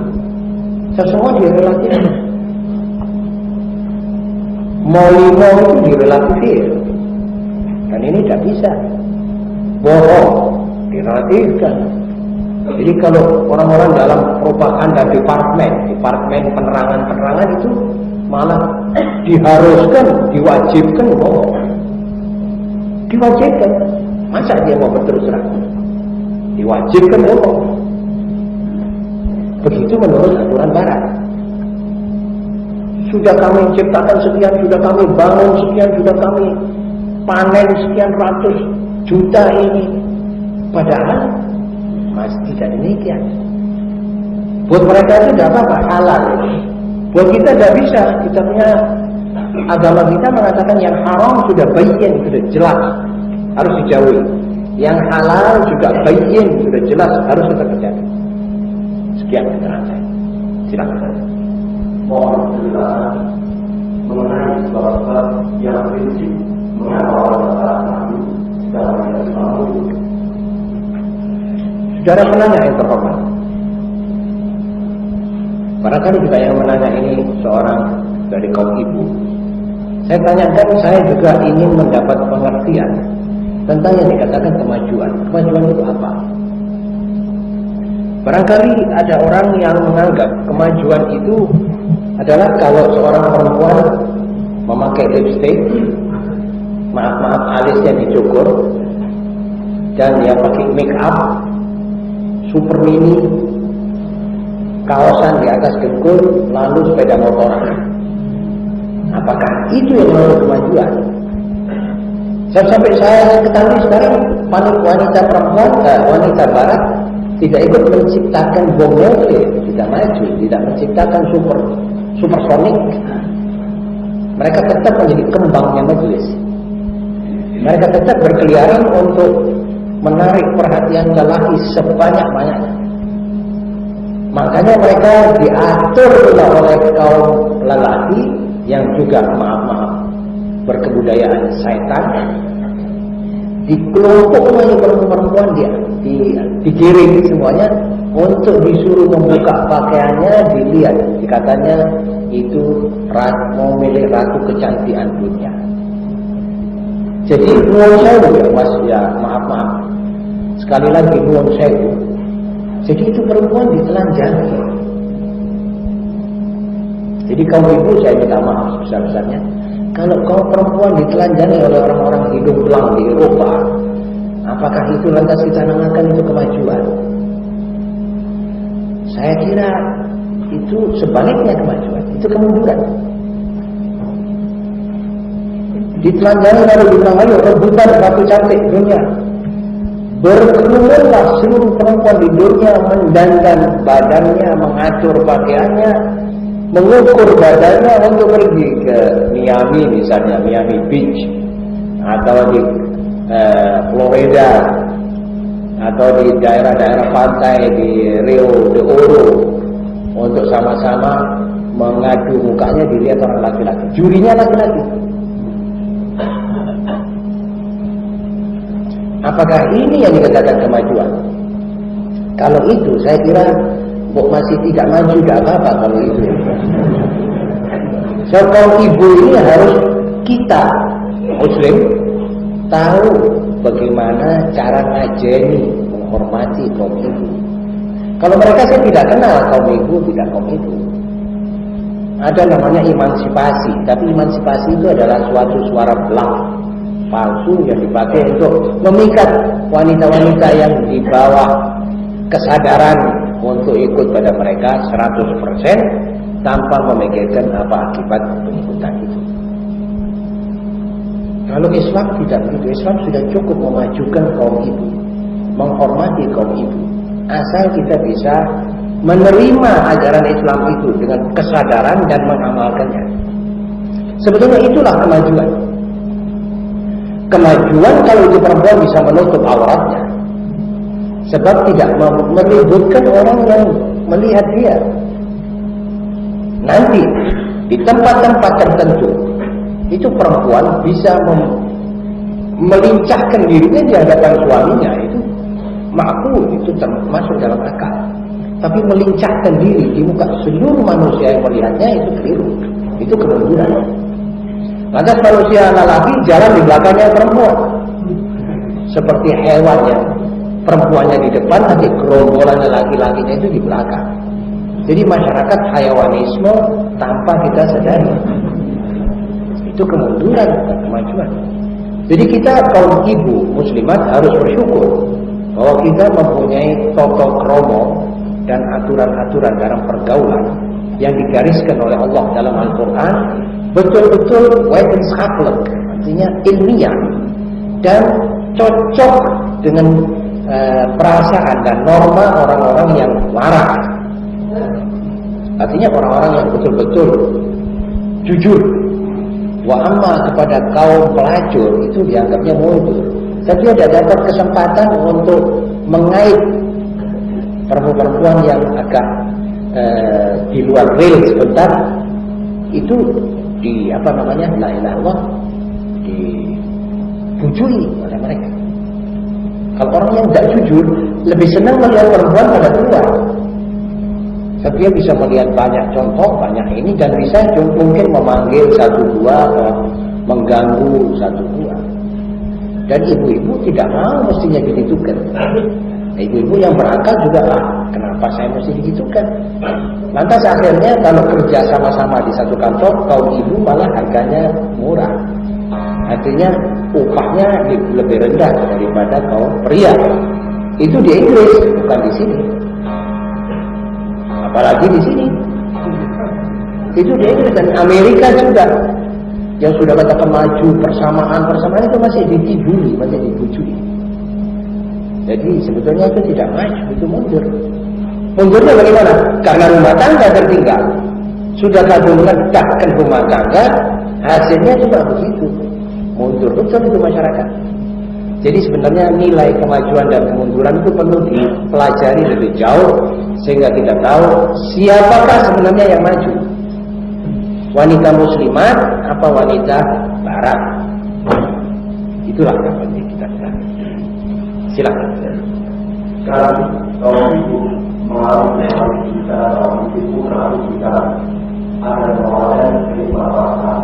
Speaker 2: Semua direlatifir. Mau itu direlatifir, dan ini tidak bisa. Bohong direlatifkan. Jadi kalau orang-orang dalam propaganda departemen penerangan itu malah diharuskan, diwajibkan bohong. Diwajibkan. Masa dia mau berterus terang? Diwajibkan bohong. Begitu menurut aturan barat. Sudah kami ciptakan sekian, sudah kami bangun sekian, sudah kami panen sekian ratus juta ini. Padahal masih tidak demikian. Buat mereka itu tidak apa-apa, halal. Buat kita tidak bisa. Kita punya agama kita mengatakan yang haram sudah bayyin, sudah jelas, harus dijauhi. Yang halal juga bayyin, sudah jelas, harus kita kerjakan. Sekian penjelasan saya. Silakan.
Speaker 3: Mohon penjelasan mengenai sebab-sebab yang prinsip mengapa orang saat maju dalam Islam.
Speaker 2: Saudara penanya yang terhormat, barangkali juga yang menanya ini seorang dari kaum ibu. Saya tanyakan, saya juga ingin mendapat pengertian tentang yang dikatakan kemajuan. Kemajuan itu apa? Barangkali ada orang yang menganggap kemajuan itu adalah kalau seorang perempuan memakai lipstick, maaf alisnya dicukur, dan dia pakai make up super mini, kaosan di atas dengkul, lalu sepeda motor. Apakah itu yang menurut kemajuan? Sampai saya ketahui sekarang wanita perempuan, wanita barat tidak ikut menciptakan bom nuklir, tidak maju, tidak menciptakan supersonik. Mereka tetap menjadi kembangnya majelis. Mereka tetap berkeliaran untuk menarik perhatian lelaki sebanyak-banyaknya. Makanya mereka diatur oleh kaum lelaki yang juga maaf berkebudayaan syaitan, dikelompokkan oleh perempuan dia, digiring semuanya untuk disuruh membuka pakaiannya, dilihat, dikatanya itu mau milih ratu kecantikan dunia. Jadi nuwun sewu ya mas, ya maaf sekali lagi nuwun sewu. Jadi itu perempuan ditelanjangi. Jadi kaum ibu saya minta maaf sebesar-besarnya. Kalau kaum perempuan ditelanjangi oleh orang-orang hidung belang di Eropa, apakah itu lantas kita namakan itu kemajuan? Saya kira itu sebaliknya kemajuan, itu kemunduran. Ditelanjangi lalu dibilang, ayo rebutan ratu cantik dunia. Berkerumunlah seluruh perempuan di dunia mendandan badannya, mengatur pakaiannya, mengukur badannya untuk pergi ke Miami misalnya, Miami Beach, atau di Florida, atau di daerah-daerah pantai di Rio de Oro, untuk sama-sama mengadu mukanya dilihat orang laki-laki, jurinya laki-laki. Apakah ini yang dikatakan kemajuan? Kalau itu saya kira masih tidak maju, tidak apa-apa kalau itu. So, kaum ibu ini harus kita Muslim tahu bagaimana cara ngajeni, menghormati kaum ibu. Kalau mereka saya tidak kenal kaum ibu, tidak kaum ibu. Ada namanya emansipasi, tapi emansipasi itu adalah suatu suara belak palsu yang dipakai untuk memikat wanita-wanita yang di bawah kesadaran untuk ikut pada mereka 100% tanpa memikirkan apa akibat pengikutan itu. Kalau Islam tidak begitu. Islam sudah cukup memajukan kaum ibu, menghormati kaum ibu, asal kita bisa menerima ajaran Islam itu dengan kesadaran dan mengamalkannya. Sebetulnya itulah kemajuan. Kemajuan kalau itu perempuan bisa menutup auratnya, sebab tidak meributkan orang yang melihat dia. Nanti di tempat-tempat tertentu itu perempuan bisa melincahkan dirinya di hadapan suaminya, itu makruh, itu termasuk dalam akal. Tapi melincahkan diri di muka seluruh manusia yang melihatnya itu keliru, itu kemunduran. Lantas manusia lelaki jalan di belakangnya perempuan, seperti hewan yang perempuannya di depan, nanti gerombolannya laki-lakinya itu di belakang. Jadi masyarakat hayawanisme tanpa kita sadari. Itu kemunduran, bukan kemajuan. Jadi kita kaum ibu muslimat harus bersyukur bahwa kita mempunyai tata krama dan aturan-aturan dalam pergaulan yang digariskan oleh Allah dalam Al-Quran betul-betul wetenschappelijk, artinya ilmiah dan cocok dengan perasaan dan norma orang-orang yang waras. Artinya orang-orang yang betul-betul jujur. Wa amma kepada kaum pelacur itu dianggapnya mundur. Tapi ada dapat kesempatan untuk mengait perempuan-perempuan yang agak di luar rel sebentar, itu di la ilaha illallah dibujui oleh mereka. Kalau orang yang tidak jujur lebih senang melihat perempuan pada keluar. Tapi dia bisa melihat banyak contoh, banyak ini, dan bisa mungkin memanggil satu dua atau mengganggu satu dua. Dan ibu-ibu tidak mau mestinya digitukan. Ibu-ibu yang berangkat juga lah, kenapa saya mesti digitukan? Lantas akhirnya kalau kerja sama-sama di satu kantor, kaum ibu malah harganya murah. Artinya upahnya lebih rendah daripada kaum pria. Itu di Inggris, bukan di sini. Apalagi di sini. Itu di Inggris dan Amerika juga. Yang sudah katakan maju persamaan itu masih ditiduri, masih dibujui. Jadi sebetulnya itu tidak maju, itu mundur. Mundurnya bagaimana? Karena rumah tangga tertinggal. Sudah kadung letakkan rumah tangga, hasilnya juga begitu. Mundur betul itu masyarakat. Jadi sebenarnya nilai kemajuan dan kemunduran itu perlu dipelajari lebih jauh sehingga kita tahu siapakah sebenarnya yang maju. Wanita muslimat apa wanita barat? Itulah yang penting kita ketahui. Silakan.
Speaker 3: Sekarang kaum ibu melalui kita, kaum ibu melalui kita ada melalui kehidupan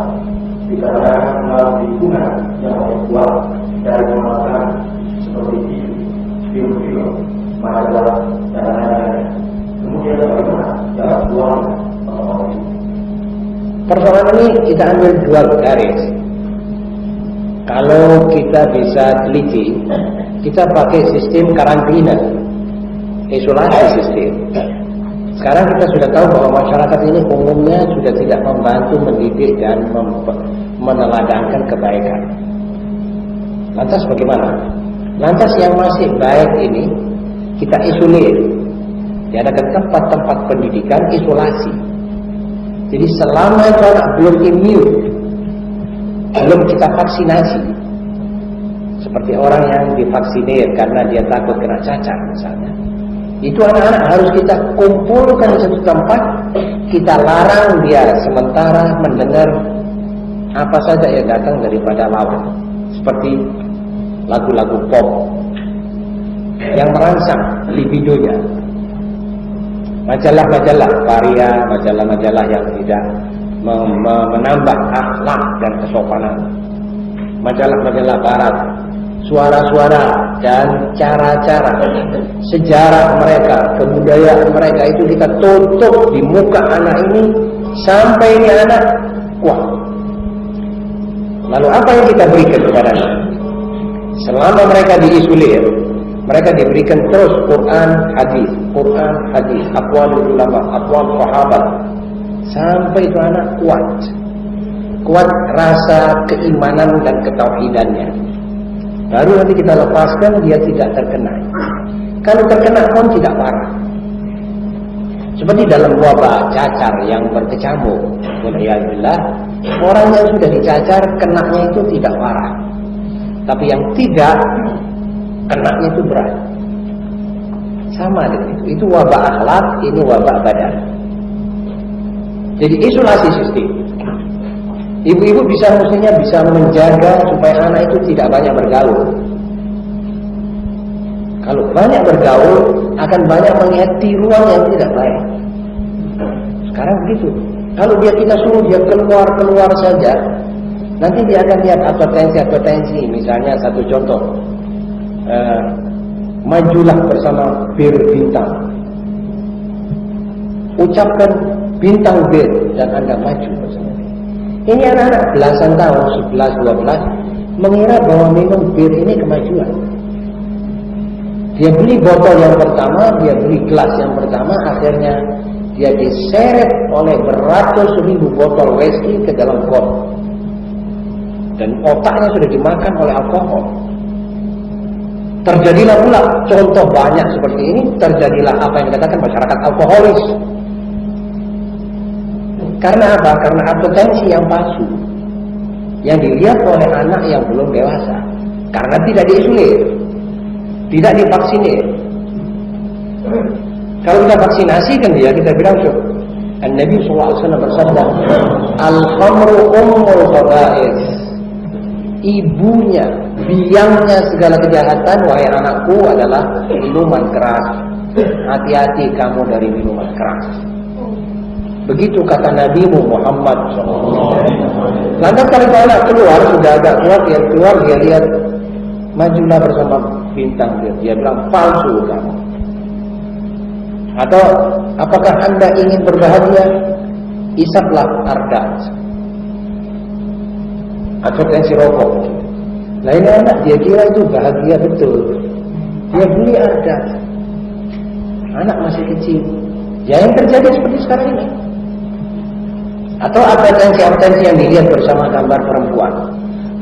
Speaker 3: dikarenakan melalui lingkungan yang lebih kuat dari memakan seperti film, majalah dan lain-lain. Kemudian bagaimana cara buang
Speaker 2: persoalan ini kita ambil dua garis. Kalau kita bisa teliti, kita pakai sistem karantina, isolasi sistem. Sekarang kita sudah tahu bahwa masyarakat ini umumnya sudah tidak membantu mendidik dan meneladankan kebaikan. Lantas bagaimana? Lantas yang masih baik ini kita isolir. Diadakan tempat-tempat pendidikan isolasi. Jadi selama itu anak belum imun, belum kita vaksinasi, seperti orang yang divaksinir karena dia takut kena cacar misalnya, itu anak-anak harus kita kumpulkan di satu tempat, kita larang dia sementara mendengar apa saja yang datang daripada lawan, seperti lagu-lagu pop yang merangsang libidonya, majalah-majalah karya, majalah-majalah yang tidak menambah akhlak dan kesopanan, majalah-majalah barat, suara-suara dan cara-cara sejarah mereka, kebudayaan mereka itu kita tutup di muka anak ini sampai ini anak kuat. Lalu apa yang kita berikan kepadanya? Selama mereka diisolir, mereka diberikan terus Quran, hadis, aqwalul ulama, aqwal sahabat, sampai itu anak kuat rasa keimanan dan ketauhidannya. Baru nanti kita lepaskan dia tidak terkena. Kalau terkena pun tidak parah. Seperti dalam wabah cacar yang berkecamuk, waliyadzubillah, orang yang sudah dicacar kenanya itu tidak parah. Tapi yang tidak kenanya itu berat. Sama dengan itu. Itu wabah akhlak, ini wabah badan. Jadi isolasi sistem. Ibu-ibu mestinya bisa menjaga supaya anak itu tidak banyak bergaul. Kalau banyak bergaul, akan banyak melihat tiruan yang tidak baik. Sekarang begitu. Kalau kita suruh dia keluar saja, nanti dia akan lihat advertensi. Misalnya satu contoh, majulah bersama bir bintang. Ucapkan bintang bir dan Anda maju bersama. Ini anak-anak belasan tahun, 11, 12, mengira bahwa minum bir ini kemajuan. Dia beli botol yang pertama, dia beli gelas yang pertama, akhirnya dia diseret oleh beratus ribu botol whisky ke dalam got. Dan otaknya sudah dimakan oleh alkohol. Terjadilah pula contoh banyak seperti ini, terjadilah apa yang dikatakan masyarakat alkoholis. Karena apa? Karena advertensi yang palsu, yang dilihat oleh anak yang belum dewasa, karena tidak diisolir, tidak divaksinir. Kalau kita vaksinasi kan dia, kita bilang Nabi SAW bersabda, al-khamru ummul khaba'ith, ibunya, biangnya segala kejahatan, wahai anakku, adalah minuman keras. Hati-hati kamu dari minuman keras. Begitu kata Nabi Muhammad SAW. Lantas kalau anak keluar, sudah agak kuat, dia keluar, dia lihat, majulah bersama bintang dia bilang, palsu kamu. Atau apakah anda ingin berbahagia? Isaplah Arda, advertensi rokok. Nah ini anak, dia kira itu bahagia betul, dia beli Arda. Anak masih kecil. Ya yang terjadi seperti sekarang ini. Atau advertensi yang dilihat bersama gambar perempuan.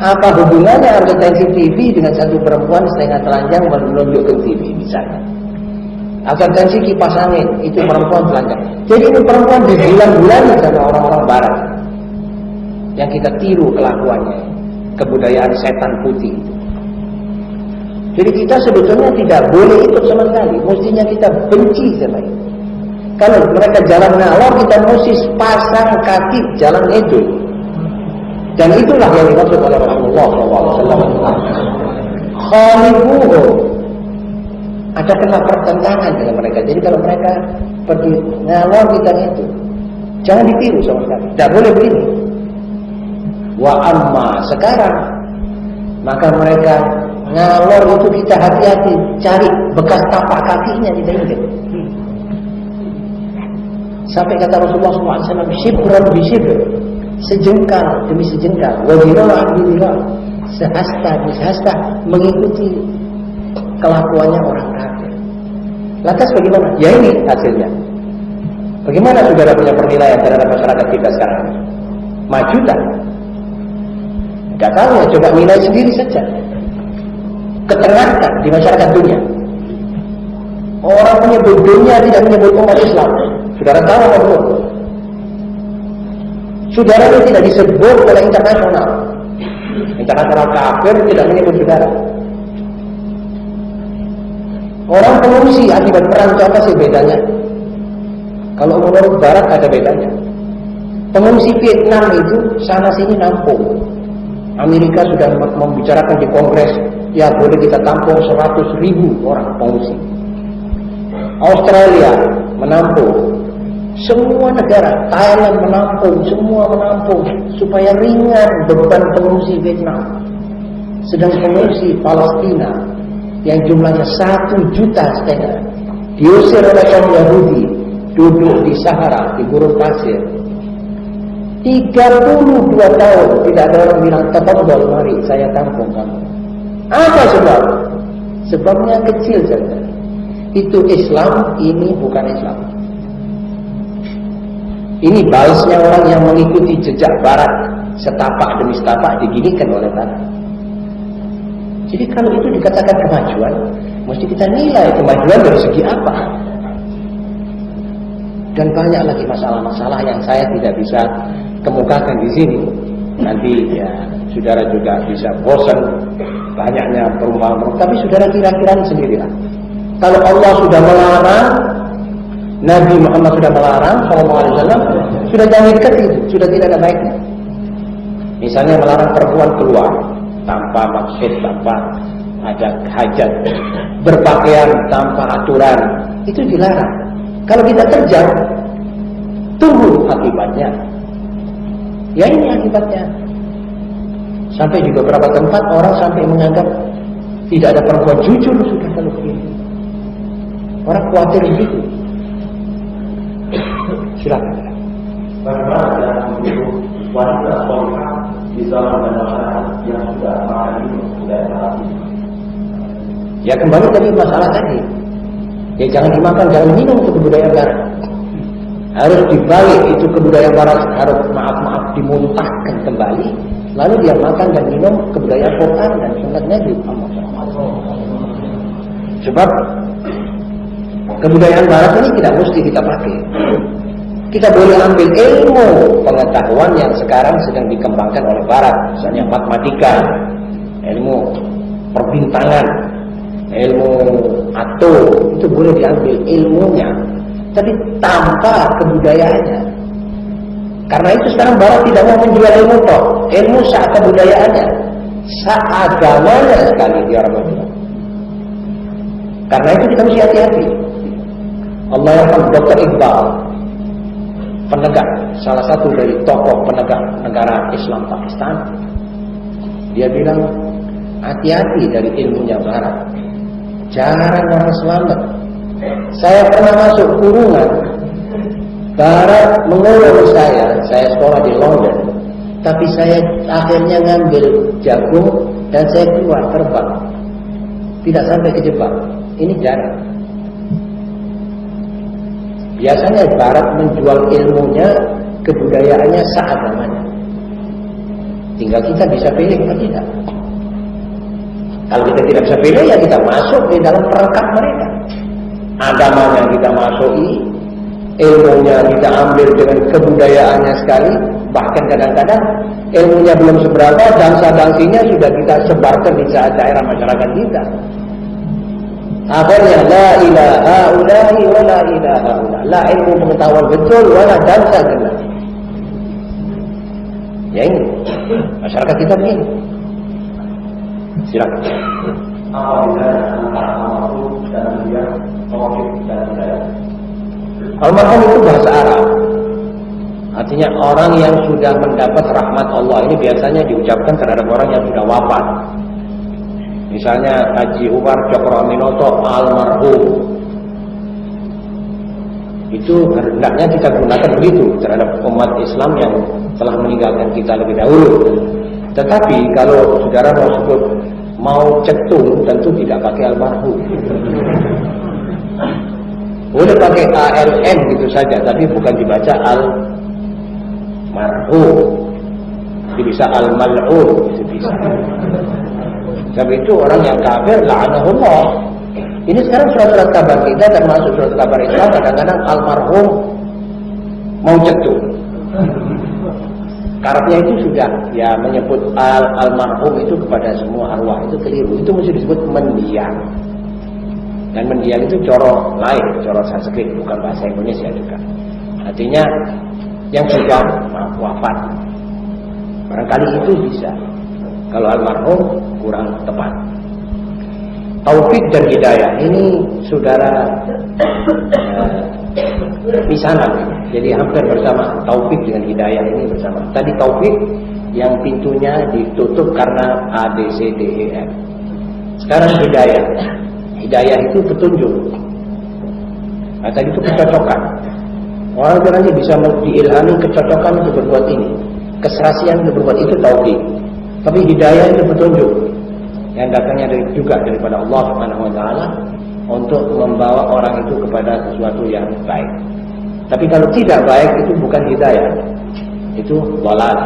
Speaker 2: Apa hubungannya advertensi TV dengan satu perempuan setengah telanjang menunjukkan TV misalnya? Advertensi kipas angin, itu perempuan telanjang. Jadi ini perempuan dibulan-bulani sama orang-orang barat yang kita tiru kelakuannya, kebudayaan setan putih. Jadi kita sebetulnya tidak boleh ikut sama sekali, mestinya kita benci sama itu. Kalau mereka jalan ngalor, kita mesti pasang kaki jalan itu. Dan itulah yang dimaksud oleh Rasulullah SAW. Khalifuhu. Ada kena pertentangan dengan mereka. Jadi kalau mereka pergi ngalor, kita itu jangan ditiru sama sekali. Tidak boleh begini. Wa amma sekarang, maka mereka ngalor itu kita hati-hati, cari bekas tapak kakinya kita ingat. Sampai kata Rasulullah SAW, shibran bi shibr, sejengkal demi sejengkal, wa dira'an bi dira'an, sehasta demi sehasta, mengikuti kelakuannya orang kafir. Lantas bagaimana? Ya ini hasilnya. Bagaimana saudara punya penilaian terhadap masyarakat kita sekarang? Maju tak? Tidak tahu ya, coba nilai sendiri saja. Ketengahkan di masyarakat dunia. Orang menyebut dunia tidak menyebut umat Islam. Saudara tahu apa belum? Saudara itu tidak disebut oleh internasional. Internasional kafir tidak menyebut saudara. Orang pengungsi akibat perang itu apa sih bedanya? Kalau menurut Barat ada bedanya. Pengungsi Vietnam itu sana sini nampung. Amerika sudah membicarakan di Kongres, ya boleh kita tampung 100.000 orang pengungsi. Australia menampung. Semua negara, Thailand menampung, semua menampung supaya ringan beban pengungsi Vietnam. Sedang pengungsi Palestina yang jumlahnya 1,5 juta diusir oleh kaum Yahudi, duduk di Sahara, di gurun pasir. 32 tahun tidak ada orang bilang, tafadhol, mari saya tampung kamu. Apa sebab? Sebabnya kecil saja. Itu Islam, ini bukan Islam. Ini balasnya orang yang mengikuti jejak Barat, setapak demi setapak diginikan oleh Barat. Jadi kalau itu dikatakan kemajuan, mesti kita nilai kemajuan dari segi apa. Dan banyak lagi masalah-masalah yang saya tidak bisa kemukakan di sini. Nanti ya saudara juga bisa bosan banyaknya perumpamaan. Tapi saudara kira-kira sendirilah. Kalau Allah sudah melarang, Nabi Muhammad sudah melarang, SAW, sudah jangan dekat itu, sudah tidak ada baiknya. Misalnya melarang perempuan keluar tanpa maksud, tanpa ada hajat, berpakaian tanpa aturan, itu dilarang. Kalau kita terjang, tunggu akibatnya. Ya ini akibatnya. Sampai di beberapa tempat orang sampai menganggap tidak ada perempuan jujur sudah kalau begini. Orang khawatir begitu. Silakan.
Speaker 3: Bagaimana cara untuk wanita solihah di zaman masyarakat yang sudah makan minum budaya Barat?
Speaker 2: Ya kembali tadi masalah tadi. Ya jangan dimakan, jangan minum itu kebudayaan Barat. Harus dibalik itu kebudayaan Barat, harus maaf dimuntahkan kembali. Lalu dia makan dan minum kebudayaan Quran dan sunnah Nabi Muhammad SAW. Sebab kebudayaan Barat ini tidak mesti kita pakai. Kita boleh ambil ilmu pengetahuan yang sekarang sedang dikembangkan oleh Barat, misalnya matematika, ilmu perbintangan, ilmu atom, itu boleh diambil ilmunya, tapi tanpa kebudayaannya. Karena itu sekarang Barat tidak mau menjual ilmu toh, ilmu sah kebudayaannya, sah agamanya sekali dia orang menjual. Karena itu kita mesti hati-hati. Allah yarham Dr. Iqbal, penegak, salah satu dari tokoh penegak negara Islam Pakistan, dia bilang hati-hati dari ilmunya Barat, jarang orang selamat. Saya pernah masuk kurungan, Barat mengurung saya sekolah di London, tapi saya akhirnya ngambil jagung dan saya keluar terbang, tidak sampai ke Jepang. Ini jarang. Biasanya Barat menjual ilmunya, kebudayaannya, seagamanya. Tinggal kita bisa pilih atau tidak. Kalau kita tidak bisa pilih, ya kita masuk di dalam perangkap mereka. Agamanya kita masuki, ilmunya kita ambil dengan kebudayaannya sekali. Bahkan kadang-kadang ilmunya belum seberapa, bangsa-bangsinya sudah kita sebarkan di daerah masyarakat kita. Akhirnya la ilaha ulahi wa la ilaha ulahi, la ilmu pengetahuan betul wala dansa genah. Ya ini masyarakat kita begini. Silakan.
Speaker 3: Apa bedanya antara almarhum dan dia, taufik dan hidayah?
Speaker 2: Almarhum itu bahasa Arab, artinya orang yang sudah mendapat rahmat Allah. Ini biasanya diucapkan terhadap orang yang sudah wafat. Misalnya Haji Umar Cokroaminoto almarhum, itu hendaknya kita gunakan begitu terhadap umat Islam yang telah meninggalkan kita lebih dahulu. Tetapi kalau saudara mau sebut, mau cetung, tentu tidak pakai almarhum. Boleh pakai ALM gitu saja, tapi bukan dibaca almarhum. Jadi bisa al-mal'un, itu bisa. Sebab itu orang yang kafir la'anahullah. Ini sekarang surat-surat kabar kita, termasuk surat kabar Islam, kadang-kadang almarhum mau cetung. Karena itu sudah ya menyebut almarhum itu kepada semua arwah itu keliru. Itu mesti disebut mendiang. Dan mendiang itu coro lain, coro Sanskrit, bukan bahasa Indonesia juga. Artinya yang sudah wafat. Barangkali itu bisa. Kalau almarhum kurang tepat. Taufik dan hidayah ini saudara misanan, jadi hampir bersama. Taufik dengan hidayah ini bersama. Tadi taufik yang pintunya ditutup karena A, B, C, D, E, F. Sekarang hidayah. Hidayah itu petunjuk. Nah, tadi itu kecocokan. Orang nanti bisa diilhami kecocokan untuk berbuat ini, keserasian untuk berbuat itu, taufik. Tapi hidayah itu petunjuk yang datangnya juga daripada Allah Subhanahu wa taala untuk membawa orang itu kepada sesuatu yang baik. Tapi kalau tidak baik itu bukan hidayah, itu dhalal.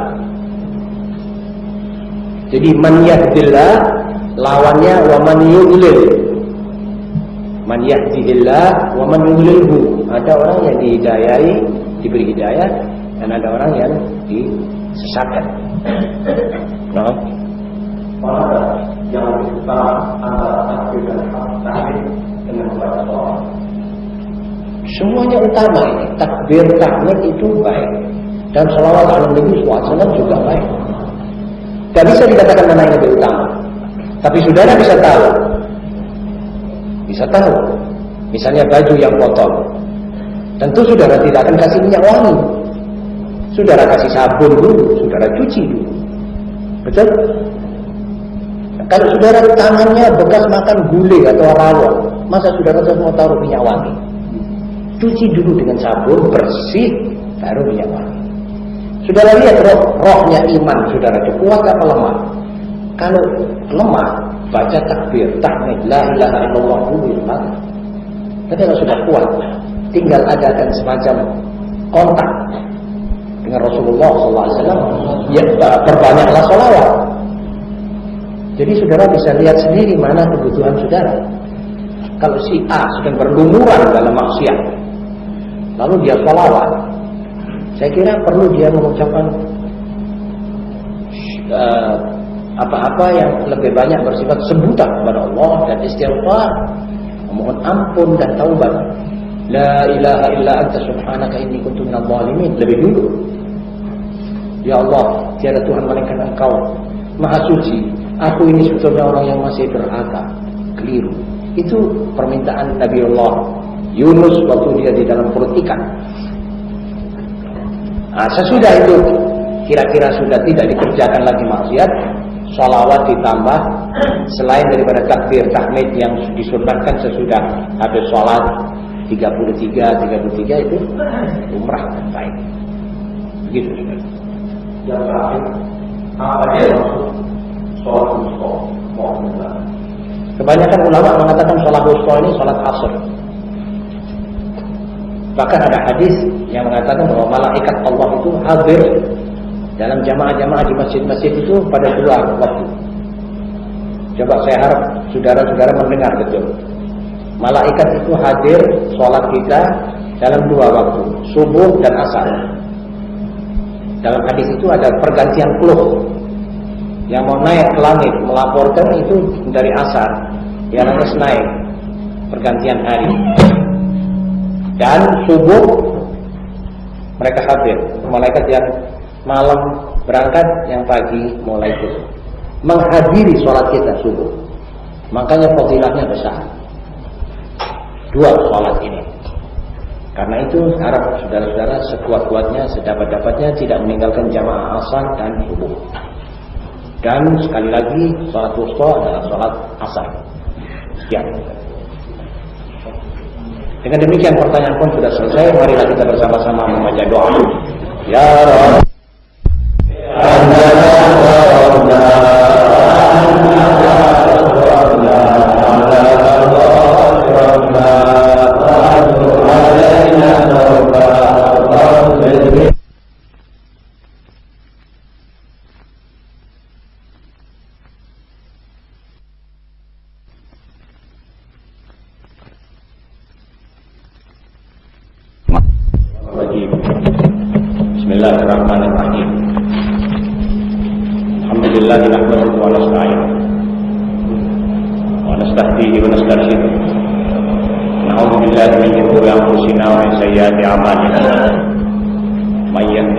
Speaker 2: Jadi man yahdillah lawannya wa man yudlil. Man yahdihillah wa man yudlilhu. Ada orang yang dihidayahi, diberi hidayah, dan ada orang yang disesatkan. Nah,
Speaker 3: mana yang lebih utama antara takbir dan tahmid dengan membaca sholawat?
Speaker 2: Semuanya utama ini. Takbir, tahmid itu baik, dan sholawat ala Nabi SAW juga baik. Tidak bisa dikatakan mana yang lebih utama. Tapi saudara bisa tahu. Bisa tahu. Misalnya baju yang kotor, tentu saudara tidak akan kasih minyak wangi. Saudara kasih sabun dulu, saudara cuci dulu. Betul? Kalau saudara tangannya bekas makan gulai atau rawon, masa saudara mau taruh minyak wangi? Cuci dulu dengan sabun, bersih, baru minyak wangi. Saudara lihat rohnya iman saudara itu kuat apa lemah? Kalau lemah, baca takbir, tahmid, la ilaha illallah dulu. Tapi kalau sudah kuat, tinggal adakan semacam kontak dengan Rasulullah SAW, ya perbanyaklah sholawat. Jadi saudara bisa lihat sendiri mana kebutuhan saudara. Kalau si A sedang berlumuran dalam maksiat, lalu dia sholawat, Saya kira perlu dia mengucapkan apa-apa yang lebih banyak bersifat sebutan kepada Allah dan istighfar, memohon ampun dan taubat. La ilaha illa anta subhanaka inni kuntu minadh dhalimin lebih dulu. Ya Allah, tiada Tuhan melainkan Engkau, Maha Suci. Aku ini sebetulnya orang yang masih berakal, keliru. Itu permintaan Nabiullah Yunus waktu dia di dalam perut ikan. Nah, sesudah itu kira-kira sudah tidak dikerjakan lagi maksiat, sholawat ditambah selain daripada takbir tahmid yang disunnahkan sesudah habis sholat 33 itu umrah dan baik. Begitu sudah.
Speaker 3: Yang terakhir, apa yang maksud sholat wusta?
Speaker 2: Kebanyakan ulama mengatakan sholat wusta ini sholat asar. Bahkan ada hadis yang mengatakan bahwa malaikat Allah itu hadir dalam jamaah-jamaah di masjid-masjid itu pada 2 waktu. Coba saya harap saudara-saudara mendengar betul. Malaikat itu hadir sholat kita dalam 2 waktu, subuh dan asar. Dalam hadis itu ada pergantian pluh. Yang mau naik ke langit melaporkan itu dari asar, yang harus naik pergantian hari. Dan subuh mereka hadir. Malaikat yang malam berangkat, yang pagi mulai turun, menghadiri sholat kita subuh. Makanya fadilahnya besar 2 sholat ini. Karena itu harap saudara-saudara sekuat-kuatnya, sedapat-dapatnya tidak meninggalkan jamaah asar dan subuh. Dan sekali lagi sholat wusta adalah sholat asar. Sekian. Dengan demikian pertanyaan pun sudah selesai. Marilah kita bersama-sama membaca doa. Ya Rabb.
Speaker 1: Bismillahirrahmanirrahim. Alhamdulillah nahmaduhu wa nasta'inuhu wa nasta'hihi wa nastaghfiruh. Na'udzu billahi min shururi anfusina wa min sayyiati a'malina. May